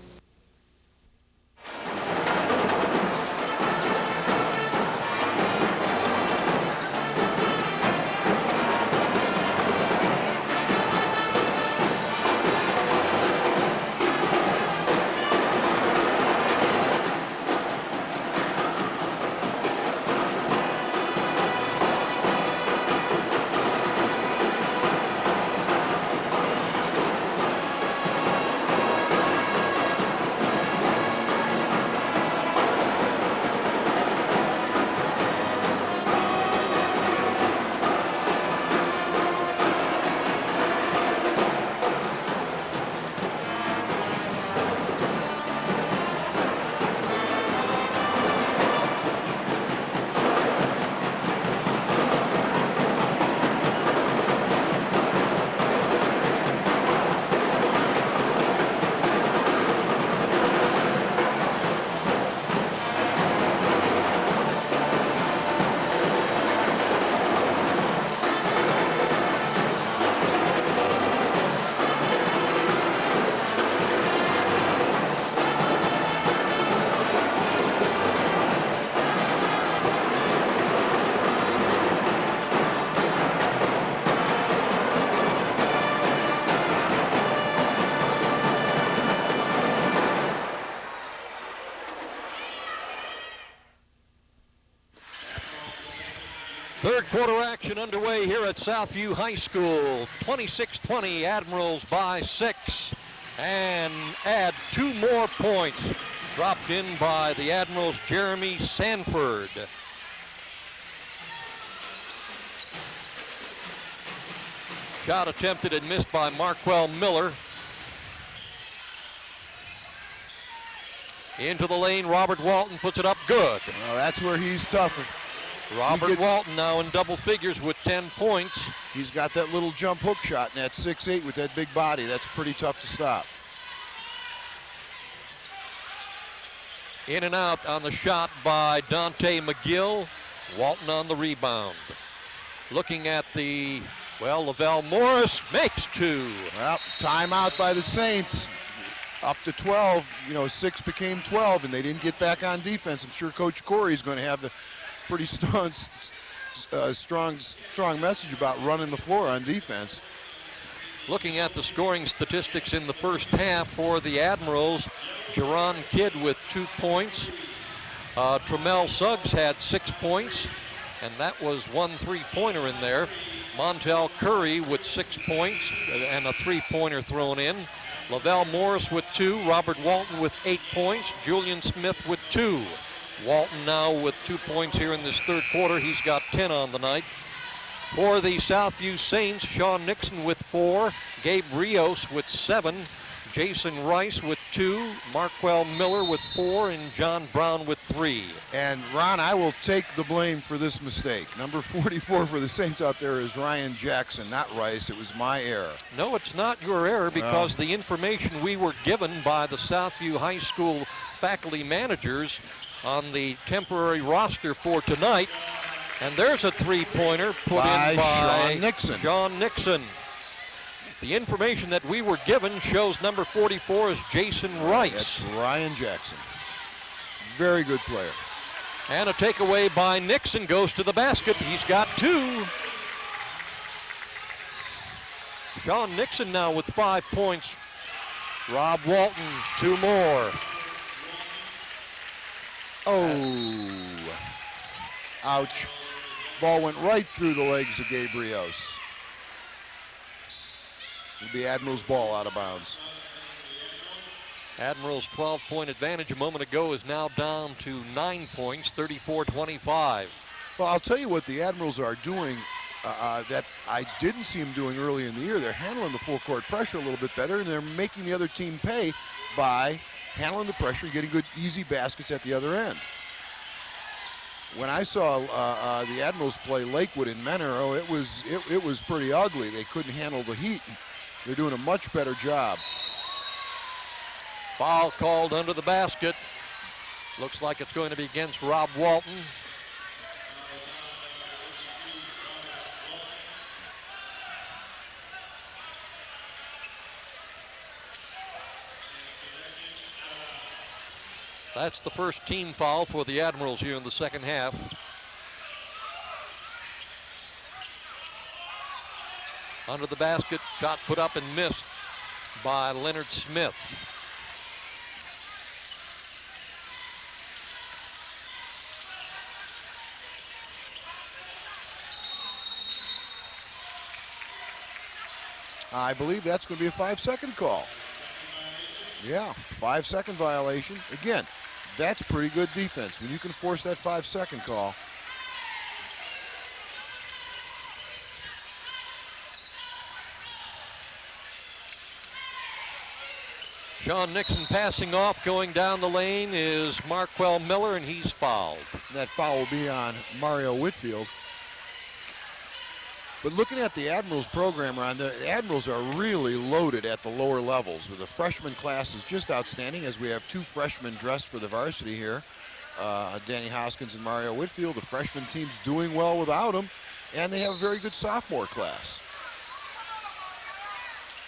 Third quarter action underway here at Southview High School. 26-20, Admirals by 6. And add 2 more points. Dropped in by the Admirals' Jeremy Sanford. Shot attempted and missed by Marquel Miller. Into the lane, Robert Walton puts it up good. Well, that's where he's tougher. Robert Walton now in double figures with 10 points. He's got that little jump hook shot, and at 6'8" with that big body, that's pretty tough to stop. In and out on the shot by Dante McGill. Walton on the rebound. Looking at the, well, Lavelle Morris makes 2. Well, timeout by the Saints. Up to 12, 6 became 12, and they didn't get back on defense. I'm sure Coach Corey is going to have the pretty strong message about running the floor on defense. Looking at the scoring statistics in the first half for the Admirals, Jerron Kidd with 2 points. Tramel Suggs had 6 points, and that was 1 3-pointer in there. Montel Curry with 6 points and a 3-pointer thrown in. Lavelle Morris with 2, Robert Walton with 8 points, Julian Smith with 2. Walton now with 2 points here in this third quarter. He's got 10 on the night. For the Southview Saints, Sean Nixon with 4, Gabe Rios with 7, Jason Rice with 2, Marquel Miller with 4, and John Brown with 3. And Ron, I will take the blame for this mistake. Number 44 for the Saints out there is Ryan Jackson, not Rice. It was my error. No, it's not your error, because the information we were given by the Southview High School faculty managers on the temporary roster for tonight, and there's a 3-pointer put in by Sean Nixon. The information that we were given shows number 44 is Jason Rice. That's Ryan Jackson. Very good player. And a takeaway by Nixon goes to the basket. He's got 2. Sean Nixon now with 5 points. Rob Walton, 2 more. Oh, ouch. Ball went right through the legs of Gabe Rios. It'll be Admirals ball out of bounds. Admirals' 12-point advantage a moment ago is now down to 9 points, 34-25. Well, I'll tell you what the Admirals are doing that I didn't see them doing early in the year. They're handling the full court pressure a little bit better, and they're making the other team pay by handling the pressure, getting good, easy baskets at the other end. When I saw the Admirals play Lakewood in Menaro, it was pretty ugly. They couldn't handle the heat. They're doing a much better job. Foul called under the basket. Looks like it's going to be against Rob Walton. That's the first team foul for the Admirals here in the second half. Under the basket, shot put up and missed by Leonard Smith. I believe that's going to be a 5-second call. Yeah, 5-second violation. Again, that's pretty good defense when you can force that 5-second call. Sean Nixon passing off, going down the lane is Marquell Miller, and he's fouled. That foul will be on Mario Whitfield. But looking at the Admirals program, Ron, the Admirals are really loaded at the lower levels. With the freshman class is just outstanding, as we have 2 freshmen dressed for the varsity here. Danny Hoskins and Mario Whitfield. The freshman team's doing well without them, and they have a very good sophomore class.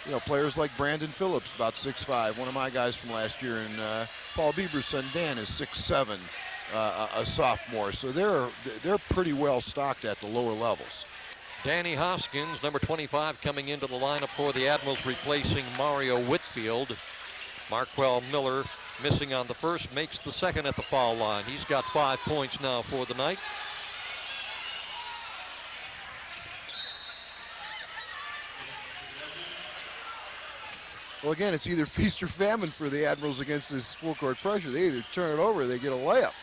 You know, players like Brandon Phillips, about 6'5", one of my guys from last year, and Paul Bieber's son Dan is 6'7", a sophomore. So they're pretty well stocked at the lower levels. Danny Hoskins, number 25, coming into the lineup for the Admirals, replacing Mario Whitfield. Marquell Miller, missing on the first, makes the second at the foul line. He's got 5 points now for the night. Well, again, it's either feast or famine for the Admirals against this full court pressure. They either turn it over or they get a layup.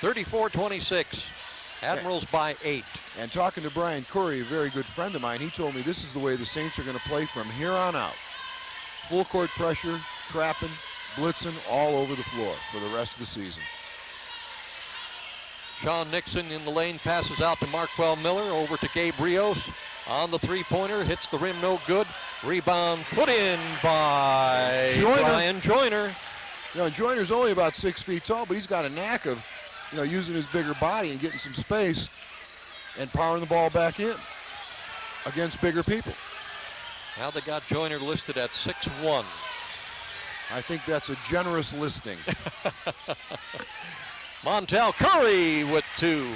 34-26. Admirals by 8. And talking to Brian Corey, a very good friend of mine, he told me this is the way the Saints are going to play from here on out. Full court pressure, trapping, blitzing all over the floor for the rest of the season. Sean Nixon in the lane, passes out to Marquell Miller, over to Gabe Rios. On the three-pointer, hits the rim, no good. Rebound put in by Brian Joyner. You know, Joyner's only about 6 feet tall, but he's got a knack of, you know, using his bigger body and getting some space and powering the ball back in against bigger people. Now they got Joyner listed at 6'1". I think that's a generous listing. Montel Curry with 2.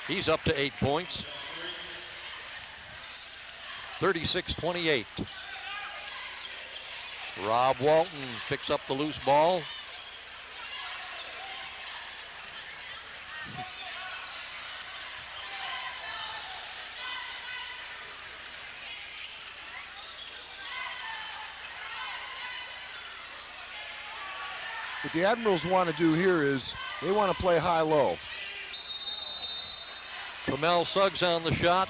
He's up to 8 points. 36-28. Rob Walton picks up the loose ball. What the Admirals want to do here is they want to play high-low. Jamel Suggs on the shot.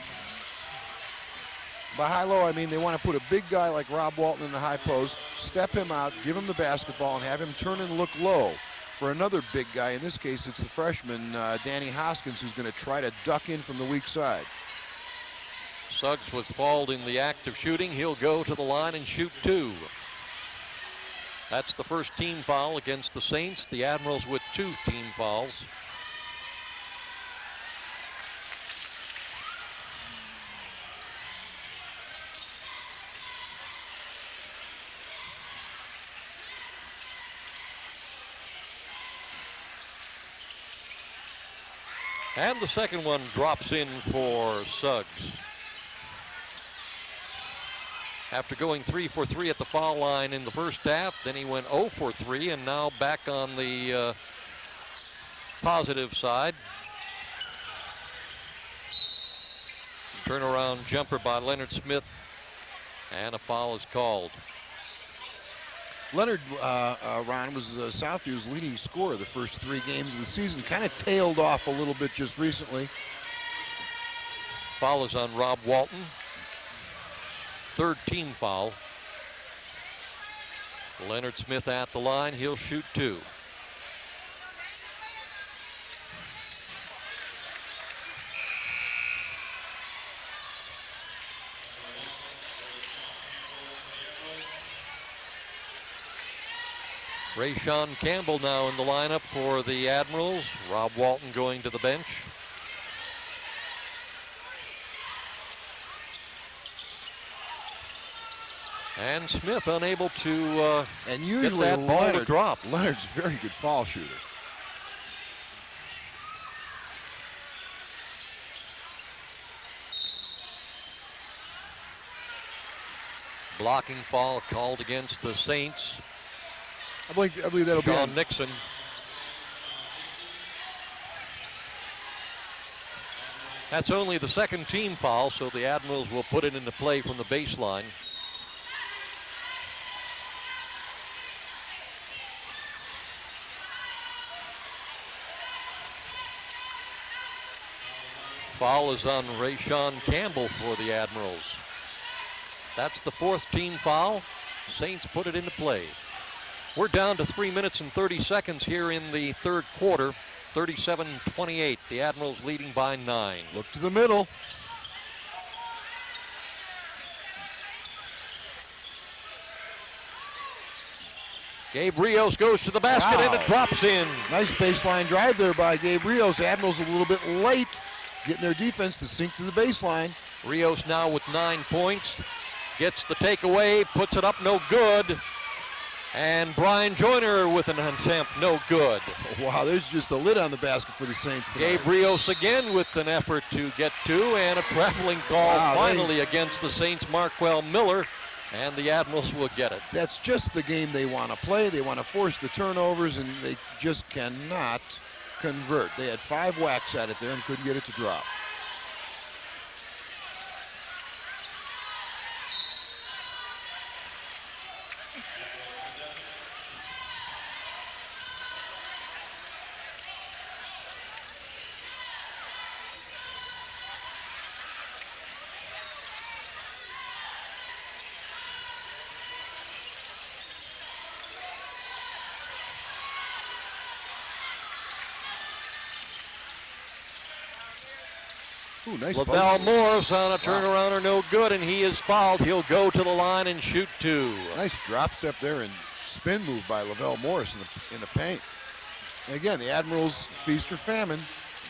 By high-low, I mean they want to put a big guy like Rob Walton in the high post, step him out, give him the basketball, and have him turn and look low for another big guy. In this case, it's the freshman, Danny Hoskins, who's going to try to duck in from the weak side. Suggs was fouled in the act of shooting. He'll go to the line and shoot 2. That's the first team foul against the Saints. The Admirals with 2 team fouls. And the second one drops in for Suggs. After going 3 for 3 at the foul line in the first half, then he went 0 for 3 and now back on the positive side. Turnaround jumper by Leonard Smith, and a foul is called. Leonard, Ron, was Southview's leading scorer the first 3 games of the season. Kind of tailed off a little bit just recently. Foul is on Rob Walton. 3rd team foul. Leonard Smith at the line. He'll shoot 2. Rayshawn Campbell now in the lineup for the Admirals. Rob Walton going to the bench. And Smith unable to and get usually that ball to drop. Leonard's a very good foul shooter. Blocking foul called against the Saints. I believe that'll be Sean on Nixon. That's only the 2nd team foul, so the Admirals will put it into play from the baseline. Foul is on Rayshawn Campbell for the Admirals. That's the 4th team foul. Saints put it into play. We're down to 3 minutes and 30 seconds here in the 3rd quarter. 37-28. The Admirals leading by 9. Look to the middle. Gabe Rios goes to the basket and it drops in. Nice baseline drive there by Gabe Rios. Admirals a little bit late getting their defense to sink to the baseline. Rios now with 9 points. Gets the takeaway, puts it up, no good. And Brian Joyner with an attempt, no good. Wow, there's just a lid on the basket for the Saints tonight. Gabe Rios again with an effort to get 2, and a traveling call finally against the Saints, Marquel Miller, and the Admirals will get it. That's just the game they want to play. They want to force the turnovers, and they just cannot convert. They had 5 whacks at it there and couldn't get it to drop. Ooh, nice Lavelle Morris on a turnaround or no good, and he is fouled. He'll go to the line and shoot 2. Nice drop step there and spin move by Lavelle Morris in the paint. And again, the Admirals feast or famine.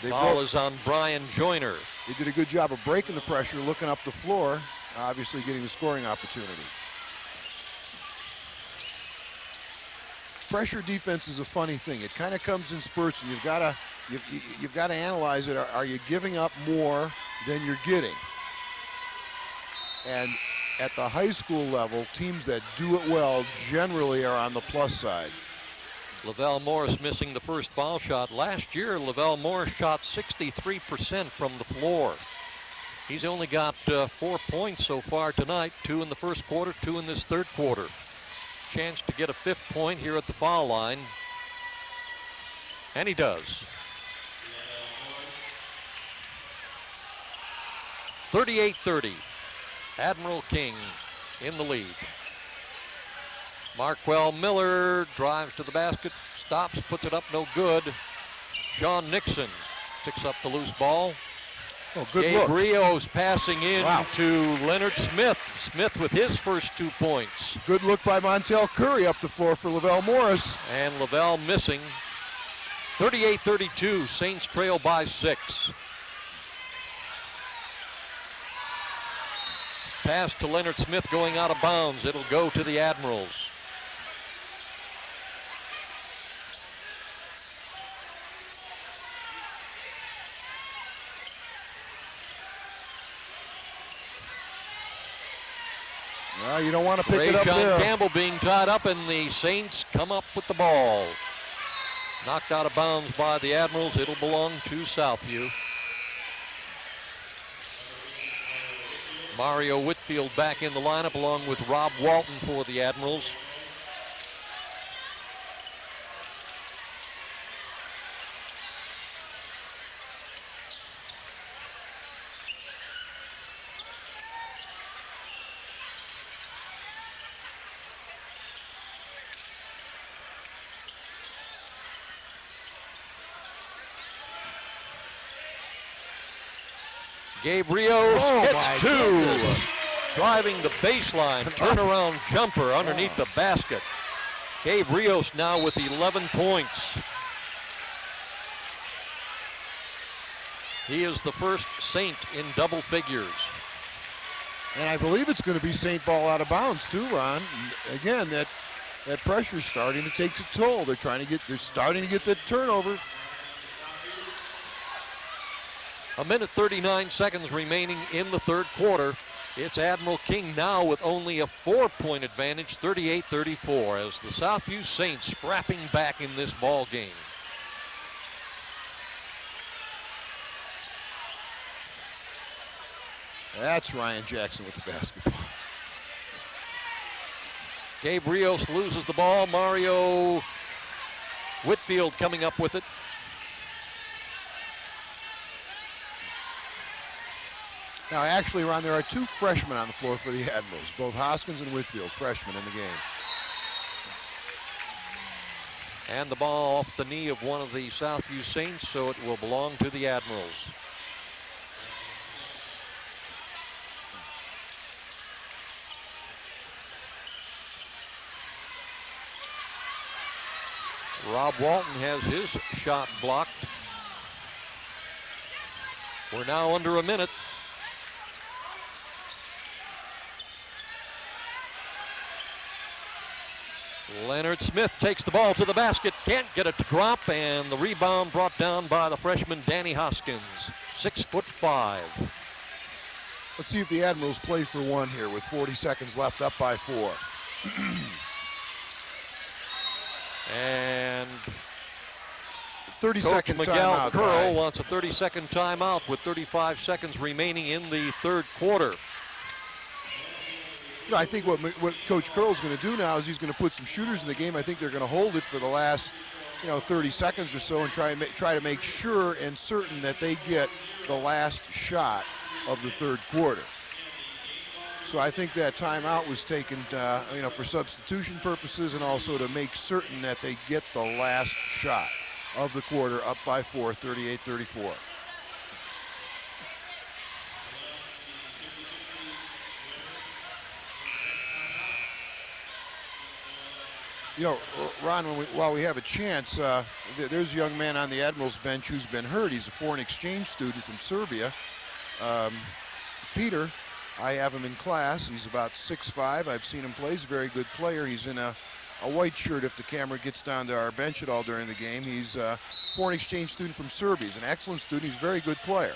Foul is on Brian Joyner. They did a good job of breaking the pressure, looking up the floor, obviously getting the scoring opportunity. Pressure defense is a funny thing. It kind of comes in spurts, and you've got to analyze it. Are you giving up more than you're getting? And at the high school level, teams that do it well generally are on the plus side. Lavelle Morris missing the first foul shot. Last year, Lavelle Morris shot 63% from the floor. He's only got 4 points so far tonight, 2 in the first quarter, 2 in this 3rd quarter. Chance to get a 5th point here at the foul line. And he does. 38-30. Admiral King in the lead. Marquel Miller drives to the basket, stops, puts it up, no good. Sean Nixon picks up the loose ball. Oh, good Gabe look. Rios passing in to Leonard Smith. Smith with his first 2 points. Good look by Montel Curry up the floor for Lavelle Morris. And Lavelle missing. 38-32, Saints trail by 6. Pass to Leonard Smith going out of bounds. It'll go to the Admirals. Well, you don't want to pick it up Rayshawn there. Campbell being tied up, and the Saints come up with the ball. Knocked out of bounds by the Admirals. It'll belong to Southview. Mario Whitfield back in the lineup along with Rob Walton for the Admirals. Gabe Rios hits two. Driving the baseline, turnaround jumper underneath the basket. Gabe Rios now with 11 points. He is the first Saint in double figures. And I believe it's going to be Saint ball out of bounds too, Ron. And again, that pressure's starting to take a toll. They're starting to get the turnover. A minute 39 seconds remaining in the third quarter. It's Admiral King now with only a 4-point advantage, 38-34, as the Southview Saints scrapping back in this ball game. That's Ryan Jackson with the basketball. Gabe Rios loses the ball. Mario Whitfield coming up with it. Now, actually, Ron, there are two freshmen on the floor for the Admirals, both Hoskins and Whitfield, freshmen in the game. And the ball off the knee of one of the Southview Saints, so it will belong to the Admirals. Rob Walton has his shot blocked. We're now under a minute. Leonard Smith takes the ball to the basket, can't get it to drop, and the rebound brought down by the freshman Danny Hoskins, 6'5". Let's see if the Admirals play for one here with 40 seconds left, up by 4. And 30-second Coach Miguel timeout. Curl wants a 30-second timeout with 35 seconds remaining in the third quarter. I think what Coach Curl's going to do now is he's going to put some shooters in the game. I think they're going to hold it for the last, 30 seconds or so and try to make sure and certain that they get the last shot of the third quarter. So I think that timeout was taken, for substitution purposes and also to make certain that they get the last shot of the quarter, up by 4, 38-34. Ron, while we have a chance, there's a young man on the Admirals bench who's been hurt. He's a foreign exchange student from Serbia. Peter, I have him in class. He's about 6'5". I've seen him play. He's a very good player. He's in a white shirt if the camera gets down to our bench at all during the game. He's a foreign exchange student from Serbia. He's an excellent student. He's a very good player.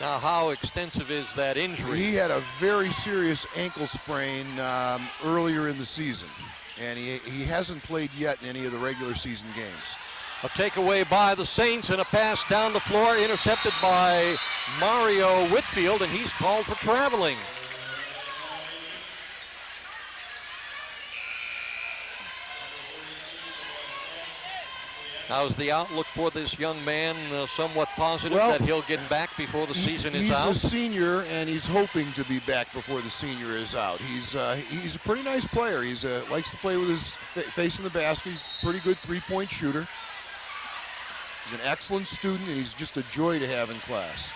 Now, how extensive is that injury? He had a very serious ankle sprain earlier in the season, and he hasn't played yet in any of the regular season games. A takeaway by the Saints and a pass down the floor intercepted by Mario Whitfield, and he's called for traveling. How's the outlook for this young man? Somewhat positive that he'll get back before the season is out? He's a senior, and he's hoping to be back before the senior is out. He's a pretty nice player. He's likes to play with his face in the basket. He's a pretty good three-point shooter. He's an excellent student, and he's just a joy to have in class.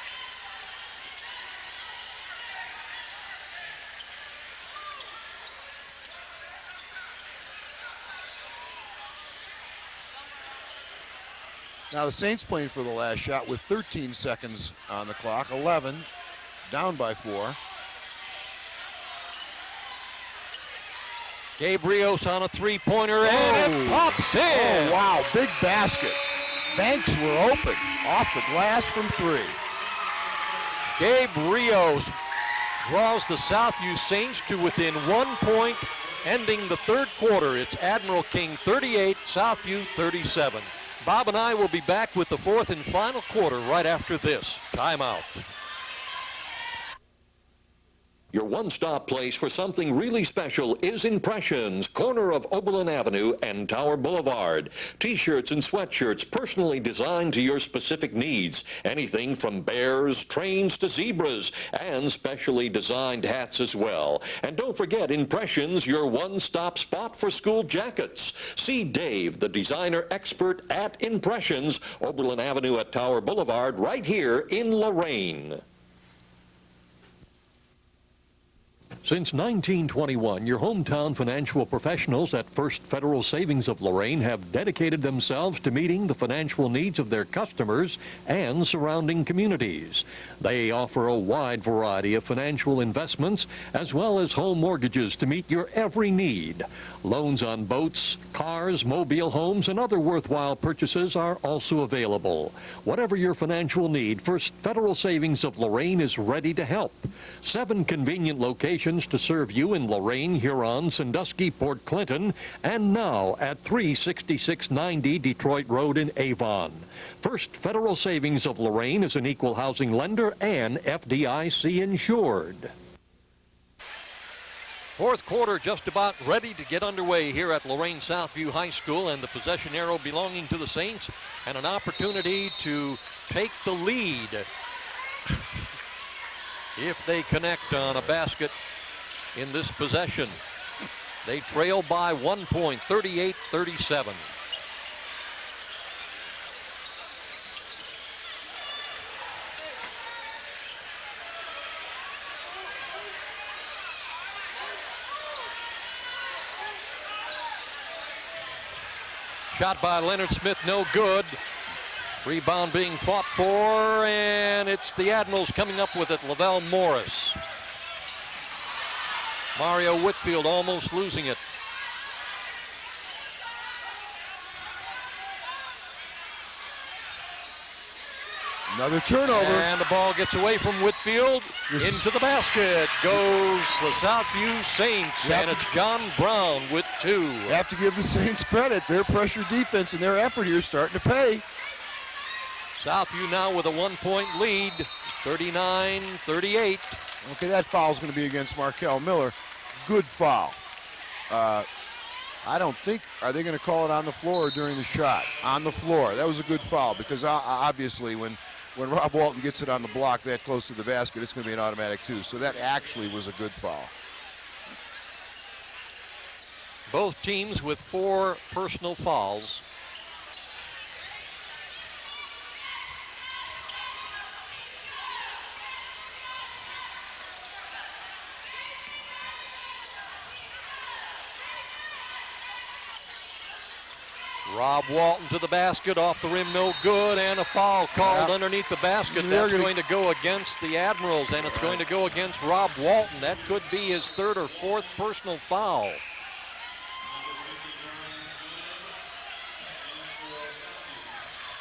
Now the Saints playing for the last shot with 13 seconds on the clock, 11, down by 4. Gabe Rios on a three-pointer, and it pops in. Oh, wow, big basket. Banks were open, off the glass from 3. Gabe Rios draws the Southview Saints to within 1 point, ending the third quarter. It's Admiral King 38, Southview 37. Bob and I will be back with the fourth and final quarter right after this timeout. Your one-stop place for something really special is Impressions, corner of Oberlin Avenue and Tower Boulevard. T-shirts and sweatshirts personally designed to your specific needs. Anything from bears, trains to zebras, and specially designed hats as well. And don't forget Impressions, your one-stop spot for school jackets. See Dave, the designer expert at Impressions, Oberlin Avenue at Tower Boulevard, right here in Lorain. Since 1921, your hometown financial professionals at First Federal Savings of Lorain have dedicated themselves to meeting the financial needs of their customers and surrounding communities. They offer a wide variety of financial investments as well as home mortgages to meet your every need. Loans on boats, cars, mobile homes, and other worthwhile purchases are also available. Whatever your financial need, First Federal Savings of Lorain is ready to help. 7 convenient locations to serve you in Lorain, Huron, Sandusky, Port Clinton, and now at 36690 Detroit Road in Avon. First Federal Savings of Lorain is an equal housing lender and FDIC insured. Fourth quarter just about ready to get underway here at Lorain Southview High School, and the possession arrow belonging to the Saints, and an opportunity to take the lead if they connect on a basket in this possession. They trail by 1 point, 38-37. Shot by Leonard Smith, no good. Rebound being fought for, and it's the Admirals coming up with it. Lavelle Morris. Mario Whitfield almost losing it. Another turnover. And the ball gets away from Whitfield. Into the basket goes the Southview Saints, and it's John Brown with 2. You have to give the Saints credit. Their pressure defense and their effort here is starting to pay. Southview now with a 1-point lead, 39-38. Okay, that foul's going to be against Markel Miller. Good foul. I don't think, are they going to call it on the floor or during the shot? On the floor. That was a good foul because obviously when Rob Walton gets it on the block that close to the basket, it's going to be an automatic 2. So that actually was a good foul. Both teams with 4 personal fouls. Rob Walton to the basket, off the rim, no good, and a foul called underneath the basket. That's going to go against the Admirals, and it's going to go against Rob Walton. That could be his 3rd or 4th personal foul.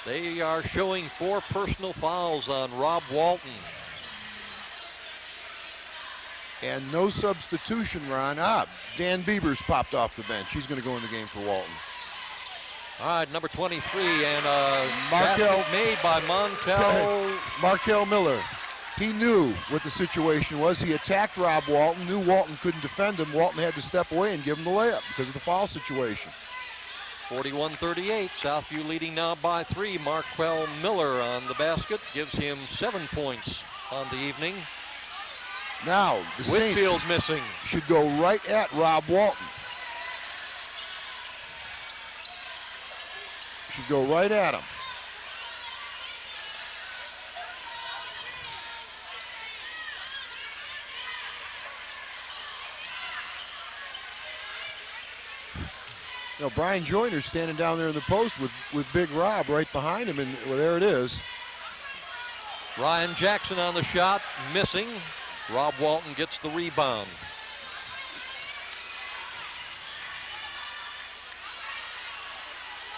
They are showing 4 personal fouls on Rob Walton. And no substitution, Ron. Dan Bieber's popped off the bench. He's going to go in the game for Walton. All right, number 23, and basket made by Markel Miller. He knew what the situation was. He attacked Rob Walton, knew Walton couldn't defend him. Walton had to step away and give him the layup because of the foul situation. 41-38, Southview leading now by 3. Markel Miller on the basket, gives him 7 points on the evening. Now, the Whitfield Saints missing. Should go right at Rob Walton. Should go right at him. You know, Brian Joyner's standing down there in the post with Big Rob right behind him, and well, there it is. Ryan Jackson on the shot, missing. Rob Walton gets the rebound.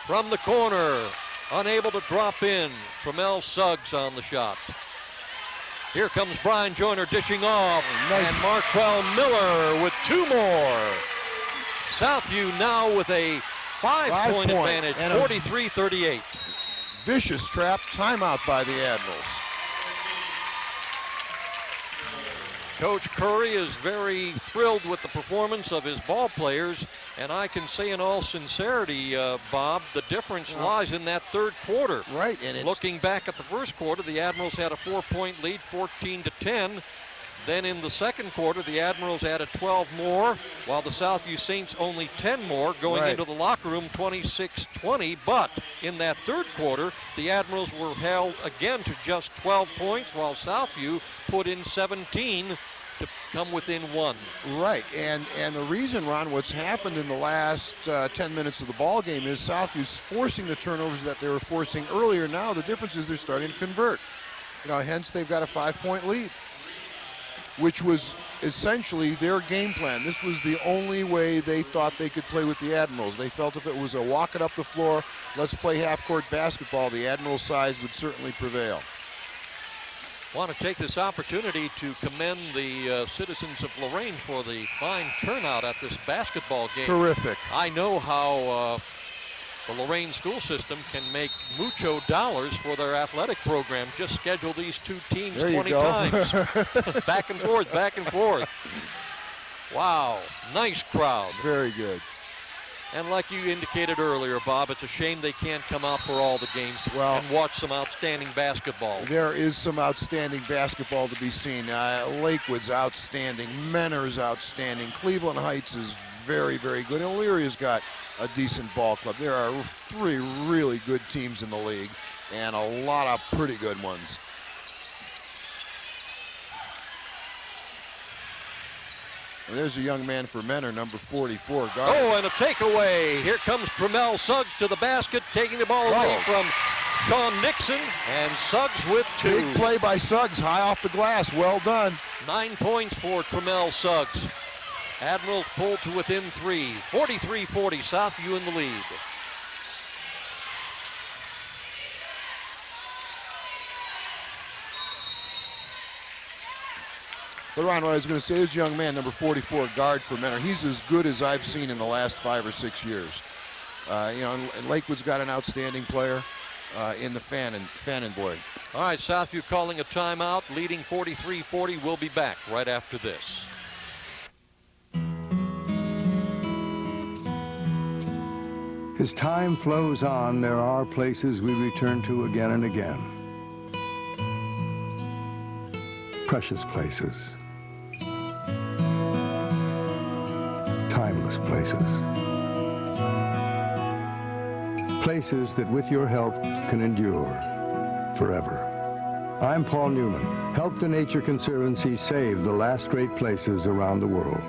From the corner, unable to drop in. Tremel Suggs on the shot. Here comes Brian Joyner dishing off, and Markel Miller with 2 more. Southview now with a 5-point advantage, 43-38. Vicious trap, timeout by the Admirals. Coach Curry is very thrilled with the performance of his ball players, and I can say in all sincerity, Bob, the difference lies in that third quarter. Right, and looking back at the first quarter, the Admirals had a 4-point lead, 14-10. Then in the second quarter, the Admirals added 12 more, while the Southview Saints only 10 more, going into the locker room 26-20. But in that third quarter, the Admirals were held again to just 12 points, while Southview put in 17 to come within 1. Right, and the reason, Ron, what's happened in the last 10 minutes of the ball game is Southview's forcing the turnovers that they were forcing earlier. Now the difference is they're starting to convert. Hence they've got a 5-point lead, which was essentially their game plan. This was the only way they thought they could play with the Admirals. They felt if it was a walk it up the floor, let's play half-court basketball, the Admirals' size would certainly prevail. Want to take this opportunity to commend the citizens of Lorain for the fine turnout at this basketball game. Terrific. I know how the Lorain school system can make mucho dollars for their athletic program. Just schedule these two teams there 20 times. Back and forth, back and forth. Wow, nice crowd. Very good. And like you indicated earlier, Bob, it's a shame they can't come out for all the games and watch some outstanding basketball. There is some outstanding basketball to be seen. Lakewood's outstanding. Mentor's outstanding. Cleveland Heights is very, very good. And Illyria's got a decent ball club. There are 3 really good teams in the league and a lot of pretty good ones. And there's a young man for Mentor, number 44. Guard. Oh, and a takeaway. Here comes Tremel Suggs to the basket, taking the ball away from Sean Nixon, and Suggs with 2. Big play by Suggs, high off the glass. Well done. 9 points for Tremel Suggs. Admirals pulled to within 3. 43-40, Southview in the lead. But Ron, what I was going to say, this young man, number 44, guard for Mentor, he's as good as I've seen in the last 5 or 6 years. And Lakewood's got an outstanding player in the Fannin boy. All right, Southview calling a timeout, leading 43-40. We'll be back right after this. As time flows on, there are places we return to again and again. Precious places. Timeless places. Places that with your help can endure forever. I'm Paul Newman. Help the Nature Conservancy save the last great places around the world.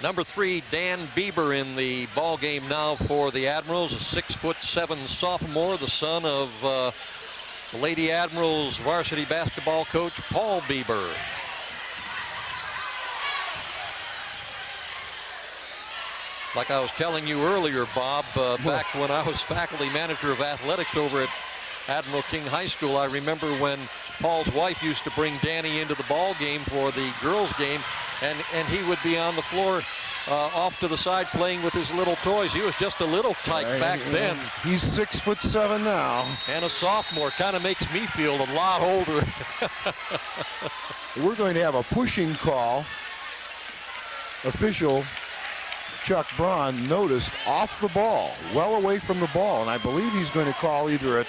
Number 3, Dan Bieber in the ball game now for the Admirals, a 6'7" sophomore, the son of the Lady Admirals varsity basketball coach Paul Bieber. Like I was telling you earlier, Bob, back when I was faculty manager of athletics over at Admiral King High School, I remember when Paul's wife used to bring Danny into the ball game for the girls game, and he would be on the floor off to the side playing with his little toys. He was just a little tyke back then. He's 6'7" now. And a sophomore. Kind of makes me feel a lot older. We're going to have a pushing call. Official Chuck Braun noticed off the ball, well away from the ball, and I believe he's going to call either a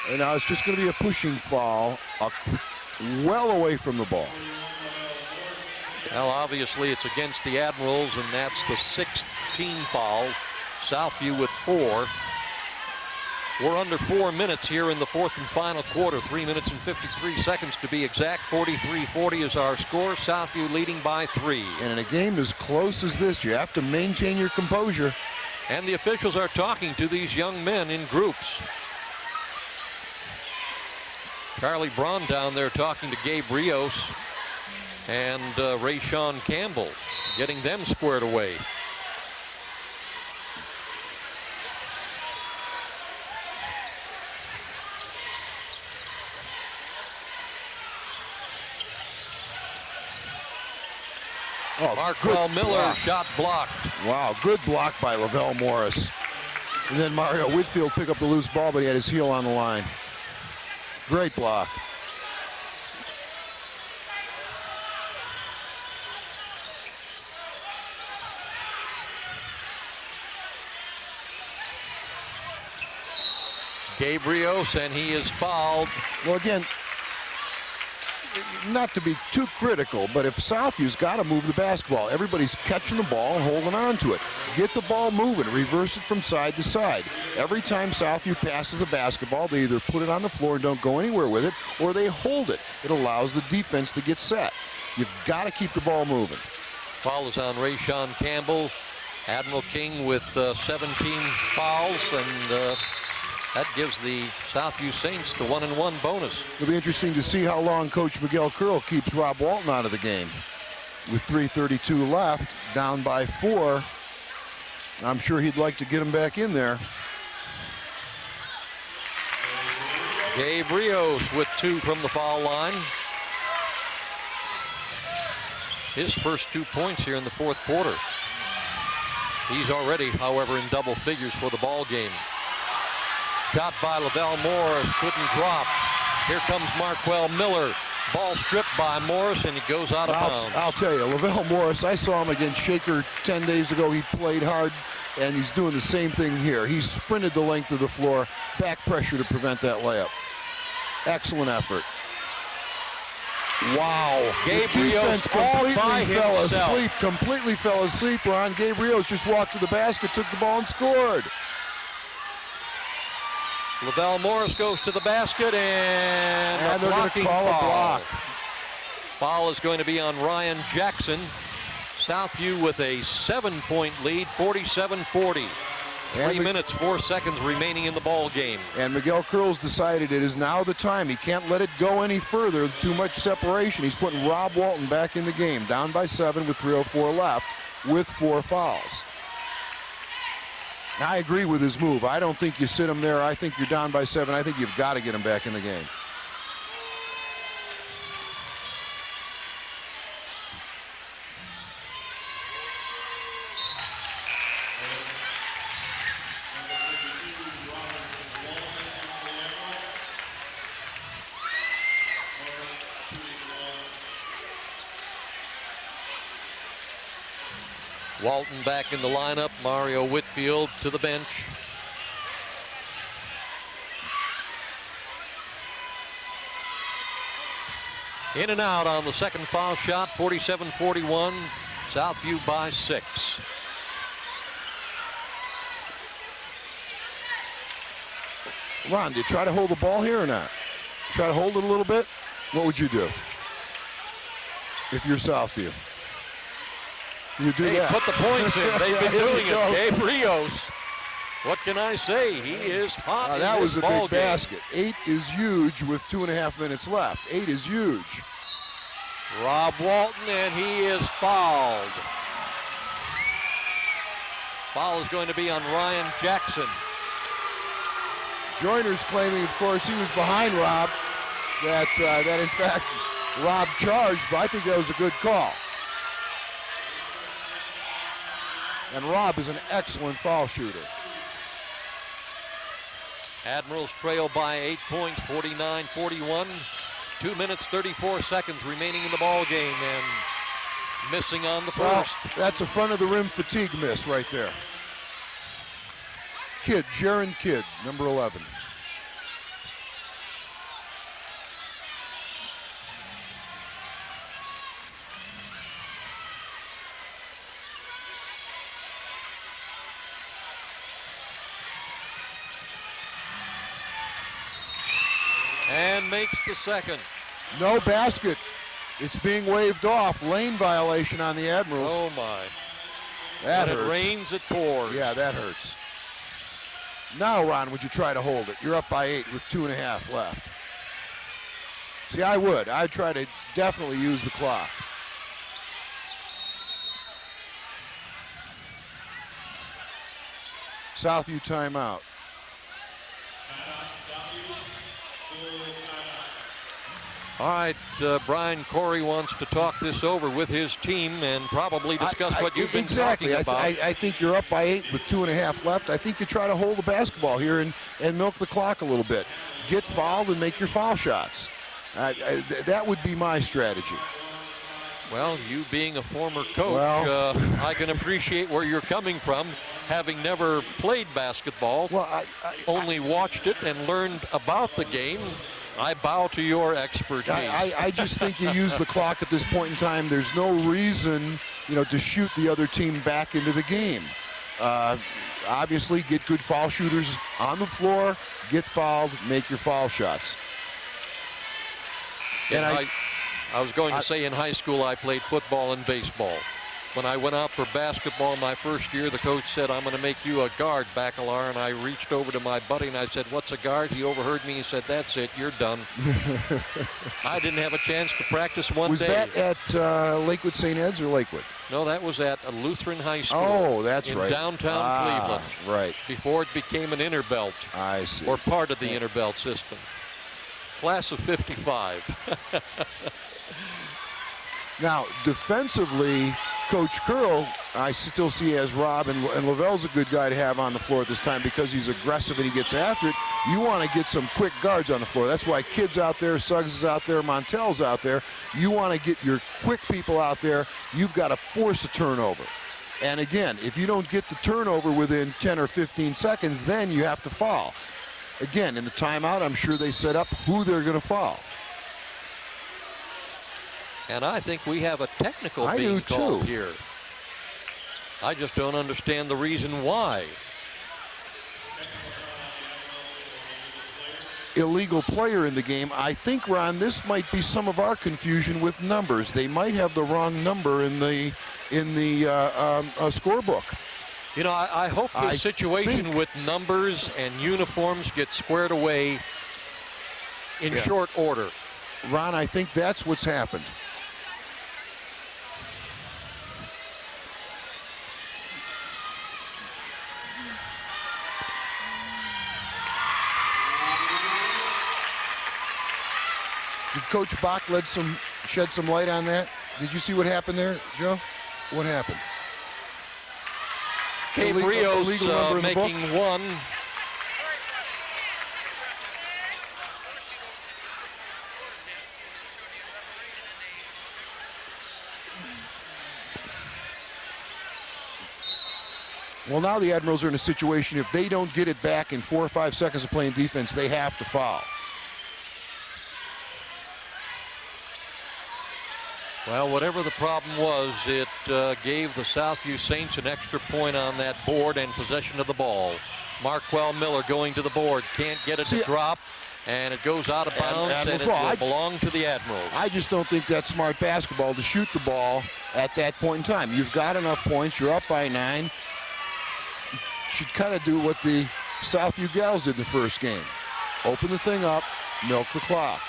and now it's just going to be a pushing foul, well away from the ball. Well, obviously it's against the Admirals, and that's the 6th team foul. Southview with 4. We're under 4 minutes here in the 4th and final quarter. 3 minutes and 53 seconds to be exact. 43-40 is our score. Southview leading by 3. And in a game as close as this, you have to maintain your composure. And the officials are talking to these young men in groups. Charlie Braun down there talking to Gabe Rios and Rayshawn Campbell, getting them squared away. Oh, Marquel Miller block. shot blocked. Wow, good block by Lavelle Morris. And then Mario Whitfield picked up the loose ball, but he had his heel on the line. Great block. Gabrios, and he is fouled. Well, again, not to be too critical, but if Southview's got to move the basketball, everybody's catching the ball and holding on to it. Get the ball moving, reverse it from side to side. Every time Southview passes a basketball, they either put it on the floor and don't go anywhere with it, or they hold it. It allows the defense to get set. You've got to keep the ball moving. Foul is on Rayshawn Campbell. Admiral King with 17 fouls, and that gives the Southview Saints the 1-and-1 bonus. It'll be interesting to see how long Coach Miguel Curl keeps Rob Walton out of the game. With 3:32 left, down by 4. I'm sure he'd like to get him back in there. Gabe Rios with 2 from the foul line. His first 2 points here in the fourth quarter. He's already, however, in double figures for the ball game. Shot by Lavelle Morris, couldn't drop. Here comes Marquel Miller. Ball stripped by Morris, and he goes out of bounds. I'll tell you, Lavelle Morris, I saw him against Shaker 10 days ago. He played hard, and he's doing the same thing here. He sprinted the length of the floor, back pressure to prevent that layup. Excellent effort. Wow. Gabe Rios all by himself. Completely fell asleep, Ron. Gabe Rios just walked to the basket, took the ball, and scored. Lavelle Morris goes to the basket, and a they're going to blocking call a foul. block. Foul is going to be on Ryan Jackson. Southview with a 7-point lead, 47-40. 3 minutes, 4 seconds remaining in the ball game. And Miguel Curls decided it is now the time. He can't let it go any further. Too much separation. He's putting Rob Walton back in the game. Down by 7 with 3:04 left with 4 fouls. I agree with his move. I don't think you sit him there. I think you're down by 7. I think you've got to get him back in the game. Walton back in the lineup. Mario Whitfield to the bench. In and out on the second foul shot, 47-41. Southview by 6. Ron, do you try to hold the ball here or not? Try to hold it a little bit? What would you do if you're Southview? You do that. Put the points in. They've been doing it. Gabe Rios. What can I say? He is hot in that this was a ball big game. basket. 8 is huge with 2.5 minutes left. 8 is huge. Rob Walton, and he is fouled. Foul is going to be on Ryan Jackson. Joyner's claiming, of course, he was behind Rob. That in fact, Rob charged, but I think that was a good call. And Rob is an excellent foul shooter. Admirals trail by 8 points, 49-41. 2 minutes, 34 seconds remaining in the ball game, and missing on the first. Well, that's a front of the rim fatigue miss right there. Kidd, Jaron Kidd, number 11. And makes the second. No basket. It's being waved off. Lane violation on the Admirals. Oh my. That when hurts. it rains, it pours. Yeah, that hurts. Now, Ron, would you try to hold it? You're up by 8 with 2.5 left. See, I would. I'd try to definitely use the clock. Southview timeout. All right, Brian Corey wants to talk this over with his team and probably discuss what you've been talking about. I think you're up by 8 with 2.5 left. I think you try to hold the basketball here and milk the clock a little bit. Get fouled and make your foul shots. That would be my strategy. Well, you being a former coach, I can appreciate where you're coming from. having never played basketball, Well, only watched it and learned about the game, I bow to your expertise. I just think you use the clock at this point in time. There's no reason, to shoot the other team back into the game. Obviously, get good foul shooters on the floor, get fouled, make your foul shots. And I was going to say in high school I played football and baseball. When I went out for basketball my first year, the coach said, I'm going to make you a guard, Bacalar. And I reached over to my buddy and I said, what's a guard? He overheard me and said, that's it, you're done. I didn't have a chance to practice one day. Was that at Lakewood St. Ed's or Lakewood? No, that was at a Lutheran High School. Oh, that's right. In downtown Cleveland. Right. Before it became an Interbelt. I see. Or part of the Interbelt system. Class of 55. Now, defensively, Coach Curl, I still see as Rob, and Lavelle's a good guy to have on the floor at this time because he's aggressive and he gets after it. You want to get some quick guards on the floor. That's why Kidd's out there, Suggs is out there, Montel's out there. You want to get your quick people out there. You've got to force a turnover. And again, if you don't get the turnover within 10 or 15 seconds, then you have to foul. Again, in the timeout, I'm sure they set up who they're going to foul. And I think we have a technical I being do called too. here. I just don't understand the reason why. Illegal player in the game. I think, Ron, this might be some of our confusion with numbers. They might have the wrong number in the scorebook. I hope the situation with numbers and uniforms gets squared away in short order. Ron, I think that's what's happened. Did Coach Bach shed some light on that? Did you see what happened there, Joe? What happened? Gabe Rios making one. Well, now the Admirals are in a situation, if they don't get it back in 4 or 5 seconds of playing defense, they have to foul. Well, whatever the problem was, it gave the Southview Saints an extra point on that board and possession of the ball. Marquel Miller going to the board, can't get it to drop, and it goes out of bounds, and it will belong to the Admirals. I just don't think that's smart basketball to shoot the ball at that point in time. You've got enough points, you're up by 9. You should kind of do what the Southview Gals did in the first game. Open the thing up, milk the clock.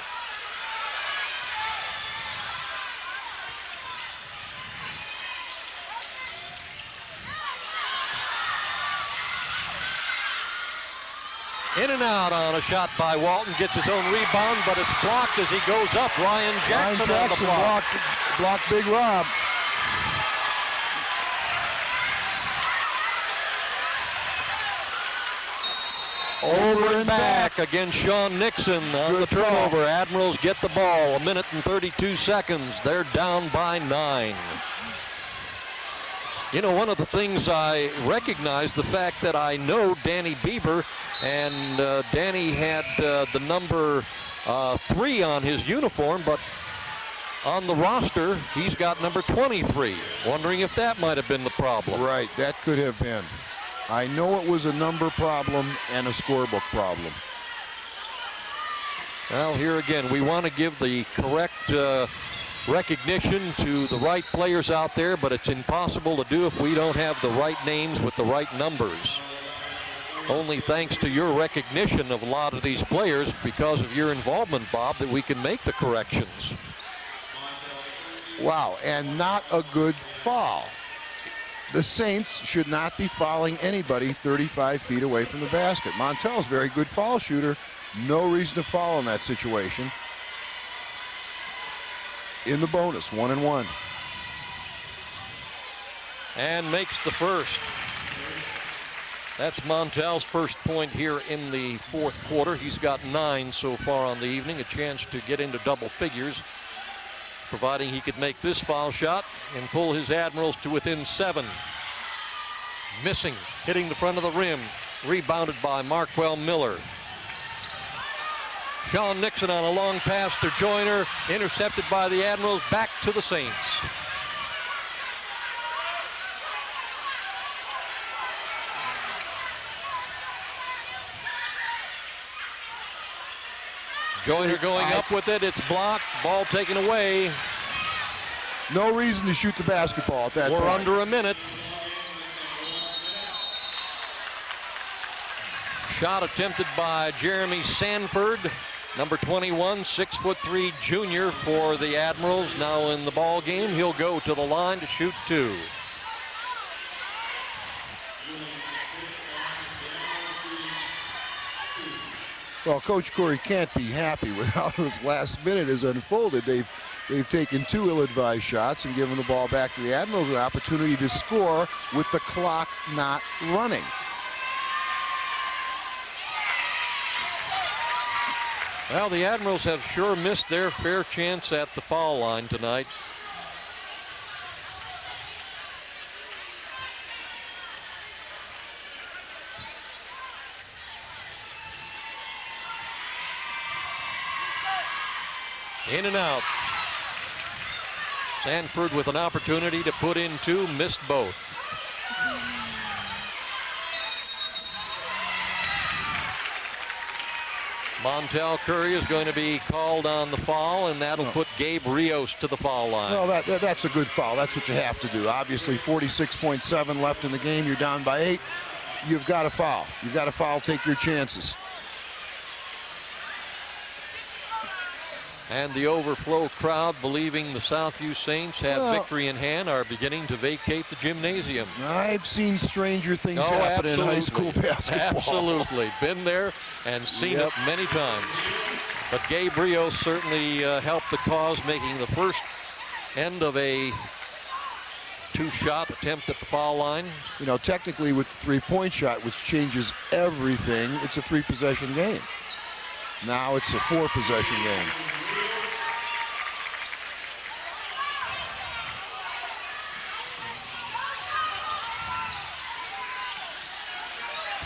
In and out on a shot by Walton, gets his own rebound, but it's blocked as he goes up. Ryan Jackson on the block. Blocked Big Rob. Over and back against Sean Nixon on the turnover. Admirals get the ball. 1 minute and 32 seconds. They're down by 9. One of the things I recognize, the fact that I know Danny Bieber, and Danny had the number 3 on his uniform, but on the roster, he's got number 23. Wondering if that might have been the problem. Right, that could have been. I know it was a number problem and a scorebook problem. Well, here again, we want to give the correct recognition to the right players out there, but it's impossible to do if we don't have the right names with the right numbers. Only thanks to your recognition of a lot of these players, because of your involvement, Bob, that we can make the corrections. Wow, and not a good foul. The Saints should not be fouling anybody 35 feet away from the basket. Montel's a very good foul shooter. No reason to foul in that situation. In the bonus, 1-1. And makes the first. That's Montel's first point here in the fourth quarter. He's got 9 so far on the evening, a chance to get into double figures, providing he could make this foul shot and pull his Admirals to within 7. Missing, hitting the front of the rim. Rebounded by Marquel Miller. Sean Nixon on a long pass to Joyner. Intercepted by the Admirals. Back to the Saints. Joyner going up with it. It's blocked. Ball taken away. No reason to shoot the basketball at that point. We're under a minute. Shot attempted by Jeremy Sanford, number 21, 6'3" junior for the Admirals. Now in the ball game, he'll go to the line to shoot 2. Well, Coach Corey can't be happy with how this last minute has unfolded. They've taken 2 ill-advised shots and given the ball back to the Admirals, an opportunity to score with the clock not running. Well, the Admirals have sure missed their fair chance at the foul line tonight. In and out. Sanford with an opportunity to put in 2, missed both. Montel Curry is going to be called on the foul, and that'll put Gabe Rios to the foul line. Well, that's a good foul. That's what you have to do. Obviously, 46.7 left in the game. You're down by 8. You've got to foul. You've got to foul, take your chances. And the overflow crowd, believing the Southview Saints have victory in hand, are beginning to vacate the gymnasium. I've seen stranger things happen in high school basketball. Absolutely. Been there and seen it many times. But Gabe Rios certainly helped the cause, making the first end of a 2-shot attempt at the foul line. You know, technically with the 3-point shot, which changes everything, it's a 3-possession game. Now it's a 4-possession game.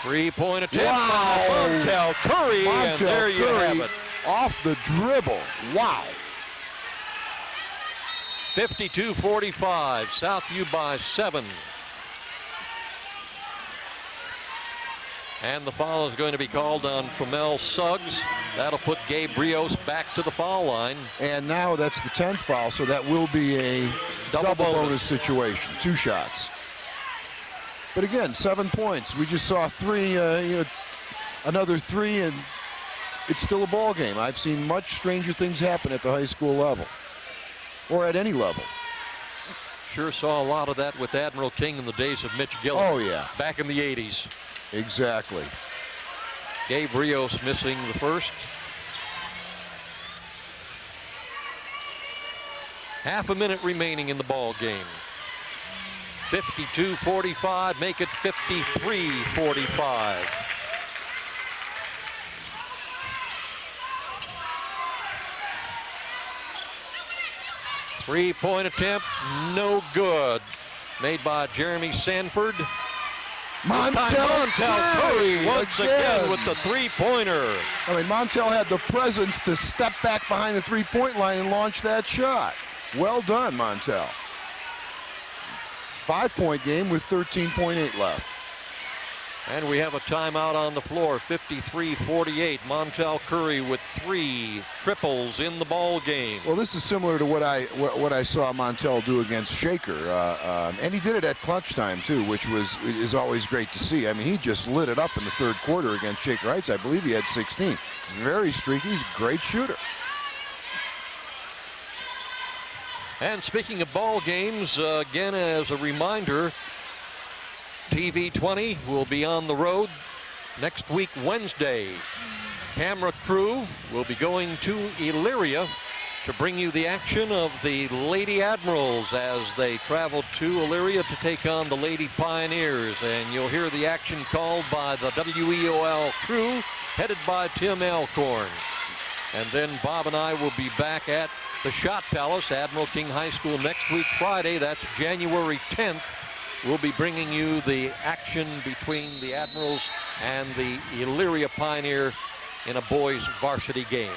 Three-point attempt by Montel Curry, and there you have it. Off the dribble. Wow. 52-45, Southview by 7. And the foul is going to be called on Framel Suggs. That'll put Gabe Rios back to the foul line. And now that's the 10th foul, so that will be a double bonus situation. 2 shots. But again, 7 points. We just saw 3, another 3, and it's still a ball game. I've seen much stranger things happen at the high school level, or at any level. Sure saw a lot of that with Admiral King in the days of Mitch Gillen. Oh, yeah. Back in the 80s. Exactly. Gabe Rios missing the first. Half a minute remaining in the ball game. 52-45, make it 53-45. Three-point attempt, no good. Made by Jeremy Sanford. Montel Curry once again with the 3-pointer. I mean, Montel had the presence to step back behind the 3-point line and launch that shot. Well done, Montel. 5-point game with 13.8 left. And we have a timeout on the floor, 53-48. Montel Curry with 3 triples in the ball game. Well, this is similar to what I saw Montel do against Shaker, and he did it at clutch time too, which is always great to see. I mean, he just lit it up in the 3rd quarter against Shaker Heights. I believe he had 16. Very streaky. He's a great shooter. And speaking of ball games, again as a reminder, TV20 will be on the road next week, Wednesday. Camera crew will be going to Elyria to bring you the action of the Lady Admirals as they travel to Elyria to take on the Lady Pioneers. And you'll hear the action called by the WEOL crew, headed by Tim Alcorn. And then Bob and I will be back at the Shot Palace, Admiral King High School, next week, Friday. That's January 10th. we'll be bringing you the action between the Admirals and the Elyria Pioneer in a boys varsity game.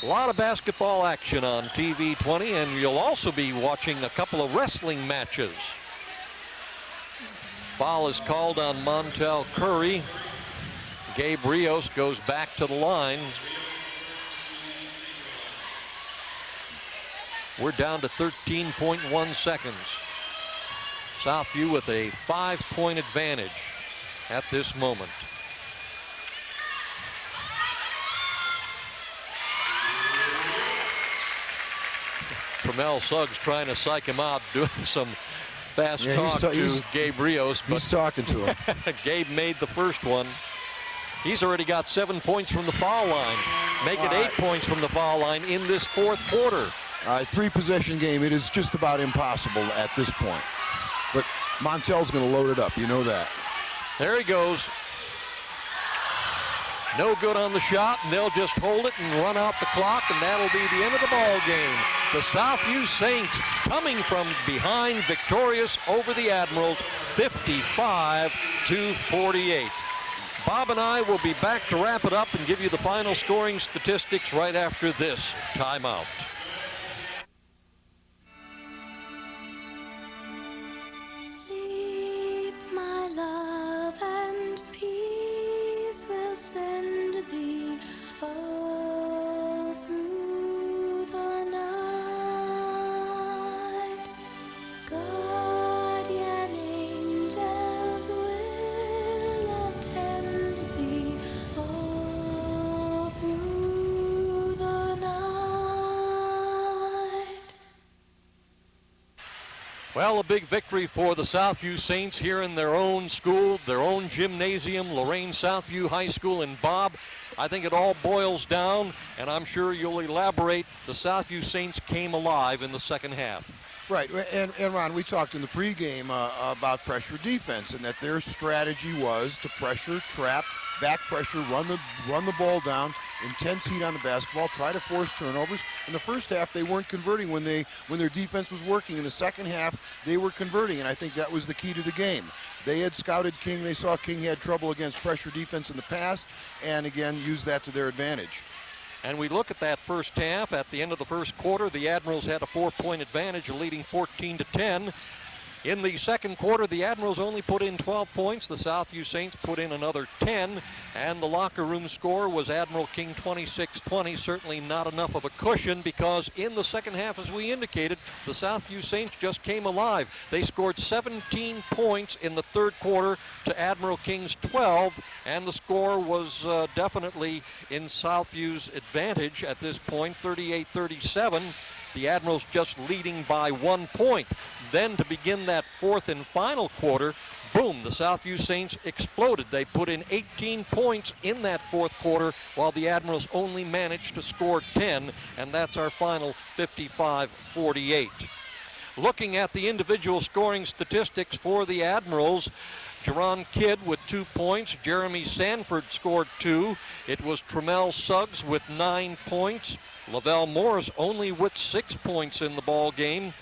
A lot of basketball action on TV20, and you'll also be watching a couple of wrestling matches. Foul is called on Montel Curry. Gabe Rios goes back to the line. We're down to 13.1 seconds. Southview with a 5-point advantage at this moment. Tremel Suggs trying to psych him out, doing some fast talk to Gabe Rios. But he's talking to him. Gabe made the first one. He's already got 7 points from the foul line. Make it 8 points from the foul line in this fourth quarter. All right, 3-possession game. It is just about impossible at this point. But Montel's going to load it up. You know that. There he goes. No good on the shot, and they'll just hold it and run out the clock, and that'll be the end of the ball game. The Southview Saints coming from behind, victorious over the Admirals, 55-48. Bob and I will be back to wrap it up and give you the final scoring statistics right after this timeout. Sleep, my love, and peace will send thee all through the night. Guardian angels will attend thee all through the night. Well, a big victory for the Southview Saints here in their own school, their own gymnasium, Lorain Southview High School. And Bob, I think it all boils down, and I'm sure you'll elaborate, the Southview Saints came alive in the second half. Right, and Ron, we talked in the pregame about pressure defense, and that their strategy was to pressure, trap, back pressure, run the ball down, intense heat on the basketball, try to force turnovers. In the first half, they weren't converting when their defense was working. In the second half, they were converting, and I think that was the key to the game. They had scouted King. They saw King had trouble against pressure defense in the past, and again, used that to their advantage. And we look at that first half. At the end of the first quarter, the Admirals had a 4-point advantage, leading 14-10. In the second quarter, the Admirals only put in 12 points. The Southview Saints put in another 10, and the locker room score was Admiral King 26-20. Certainly not enough of a cushion, because in the second half, as we indicated, the Southview Saints just came alive. They scored 17 points in the third quarter to Admiral King's 12, and the score was definitely in Southview's advantage at this point, 38-37. The Admirals just leading by 1 point. Then to begin that fourth and final quarter, boom, the Southview Saints exploded. They put in 18 points in that fourth quarter, while the Admirals only managed to score 10, and that's our final 55-48. Looking at the individual scoring statistics for the Admirals, Jerron Kidd with 2 points. Jeremy Sanford scored 2. It was Tremel Suggs with 9 points. Lavelle Morris only with 6 points in the ball game.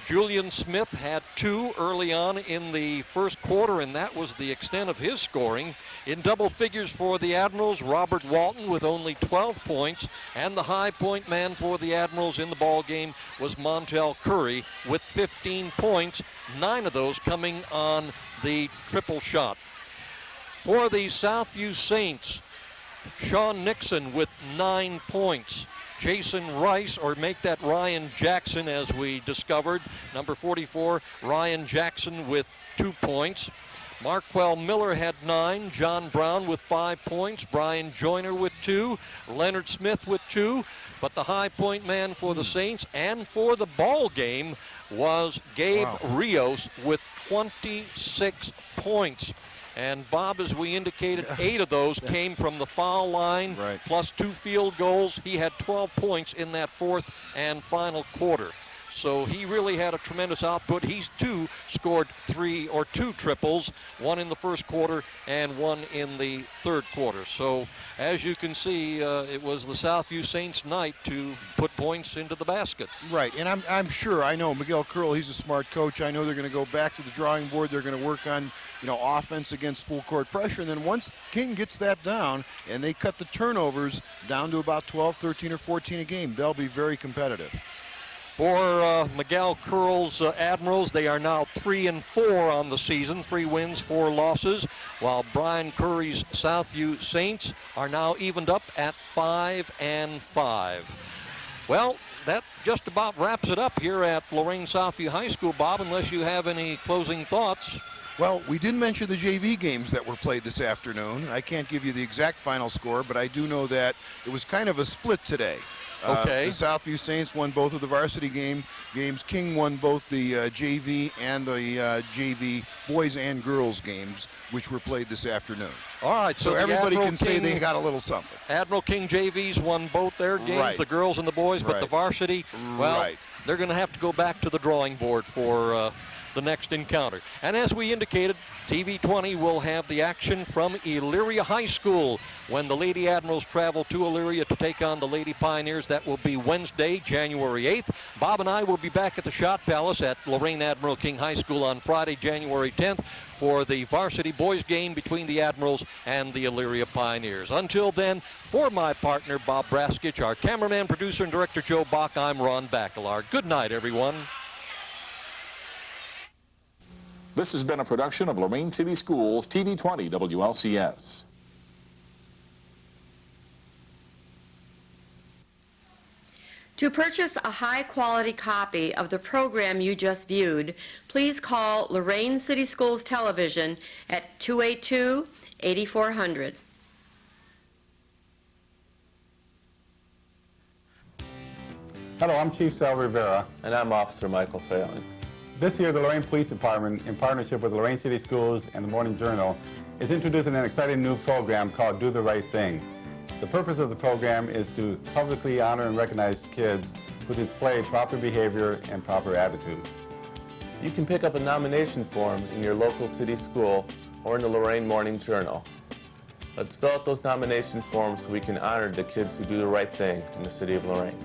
Julian Smith had 2 early on in the first quarter, and that was the extent of his scoring. In double figures for the Admirals, Robert Walton with only 12 points, and the high point man for the Admirals in the ball game was Montel Curry with 15 points, 9 of those coming on the triple shot. For the Southview Saints, Sean Nixon with 9 points. Jason Rice, or make that Ryan Jackson, as we discovered, number 44, Ryan Jackson with 2 points. Marquell Miller had 9, John Brown with 5 points, Brian Joyner with 2, Leonard Smith with 2, but the high point man for the Saints and for the ball game was Gabe Rios with 26 points. And Bob, as we indicated, 8 of those came from the foul line, plus 2 field goals. He had 12 points in that fourth and final quarter. so he really had a tremendous output. He's scored two triples, one in the first quarter and one in the third quarter. So as you can see, it was the Southview Saints' night to put points into the basket. Right, and I'm sure, I know Miguel Curl, he's a smart coach. I know they're going to go back to the drawing board. They're going to work on, offense against full court pressure. And then once King gets that down and they cut the turnovers down to about 12, 13, or 14 a game, they'll be very competitive. For Miguel Curl's Admirals, they are now 3-4 on the season, 3 wins, 4 losses, while Brian Curry's Southview Saints are now evened up at 5-5. Well, that just about wraps it up here at Lorain Southview High School, Bob, unless you have any closing thoughts. Well, we didn't mention the JV games that were played this afternoon. I can't give you the exact final score, but I do know that it was kind of a split today. Okay. The Southview Saints won both of the varsity games. King won both the JV and the JV boys and girls games, which were played this afternoon. All right, so everybody Admiral can say King, they got a little something. Admiral King JVs won both their games, Right. the girls and the boys, but Right. the varsity, well, Right. they're going to have to go back to the drawing board for the next encounter. And as we indicated, TV20 will have the action from Elyria High School when the Lady Admirals travel to Elyria to take on the Lady Pioneers. That will be Wednesday, January 8th. Bob and I will be back at the Shot Palace at Lorain Admiral King High School on Friday, January 10th for the varsity boys game between the Admirals and the Elyria Pioneers. Until then, for my partner Bob Braskich, our cameraman, producer, and director Joe Bach, I'm Ron Bachelard. Good night, everyone. This has been a production of Lorain City Schools, TV20 WLCS. To purchase a high-quality copy of the program you just viewed, please call Lorain City Schools Television at 282-8400. Hello, I'm Chief Sal Rivera. And I'm Officer Michael Phelan. This year, the Lorain Police Department, in partnership with Lorain City Schools and the Morning Journal, is introducing an exciting new program called Do the Right Thing. The purpose of the program is to publicly honor and recognize kids who display proper behavior and proper attitudes. You can pick up a nomination form in your local city school or in the Lorain Morning Journal. Let's fill out those nomination forms so we can honor the kids who do the right thing in the city of Lorain.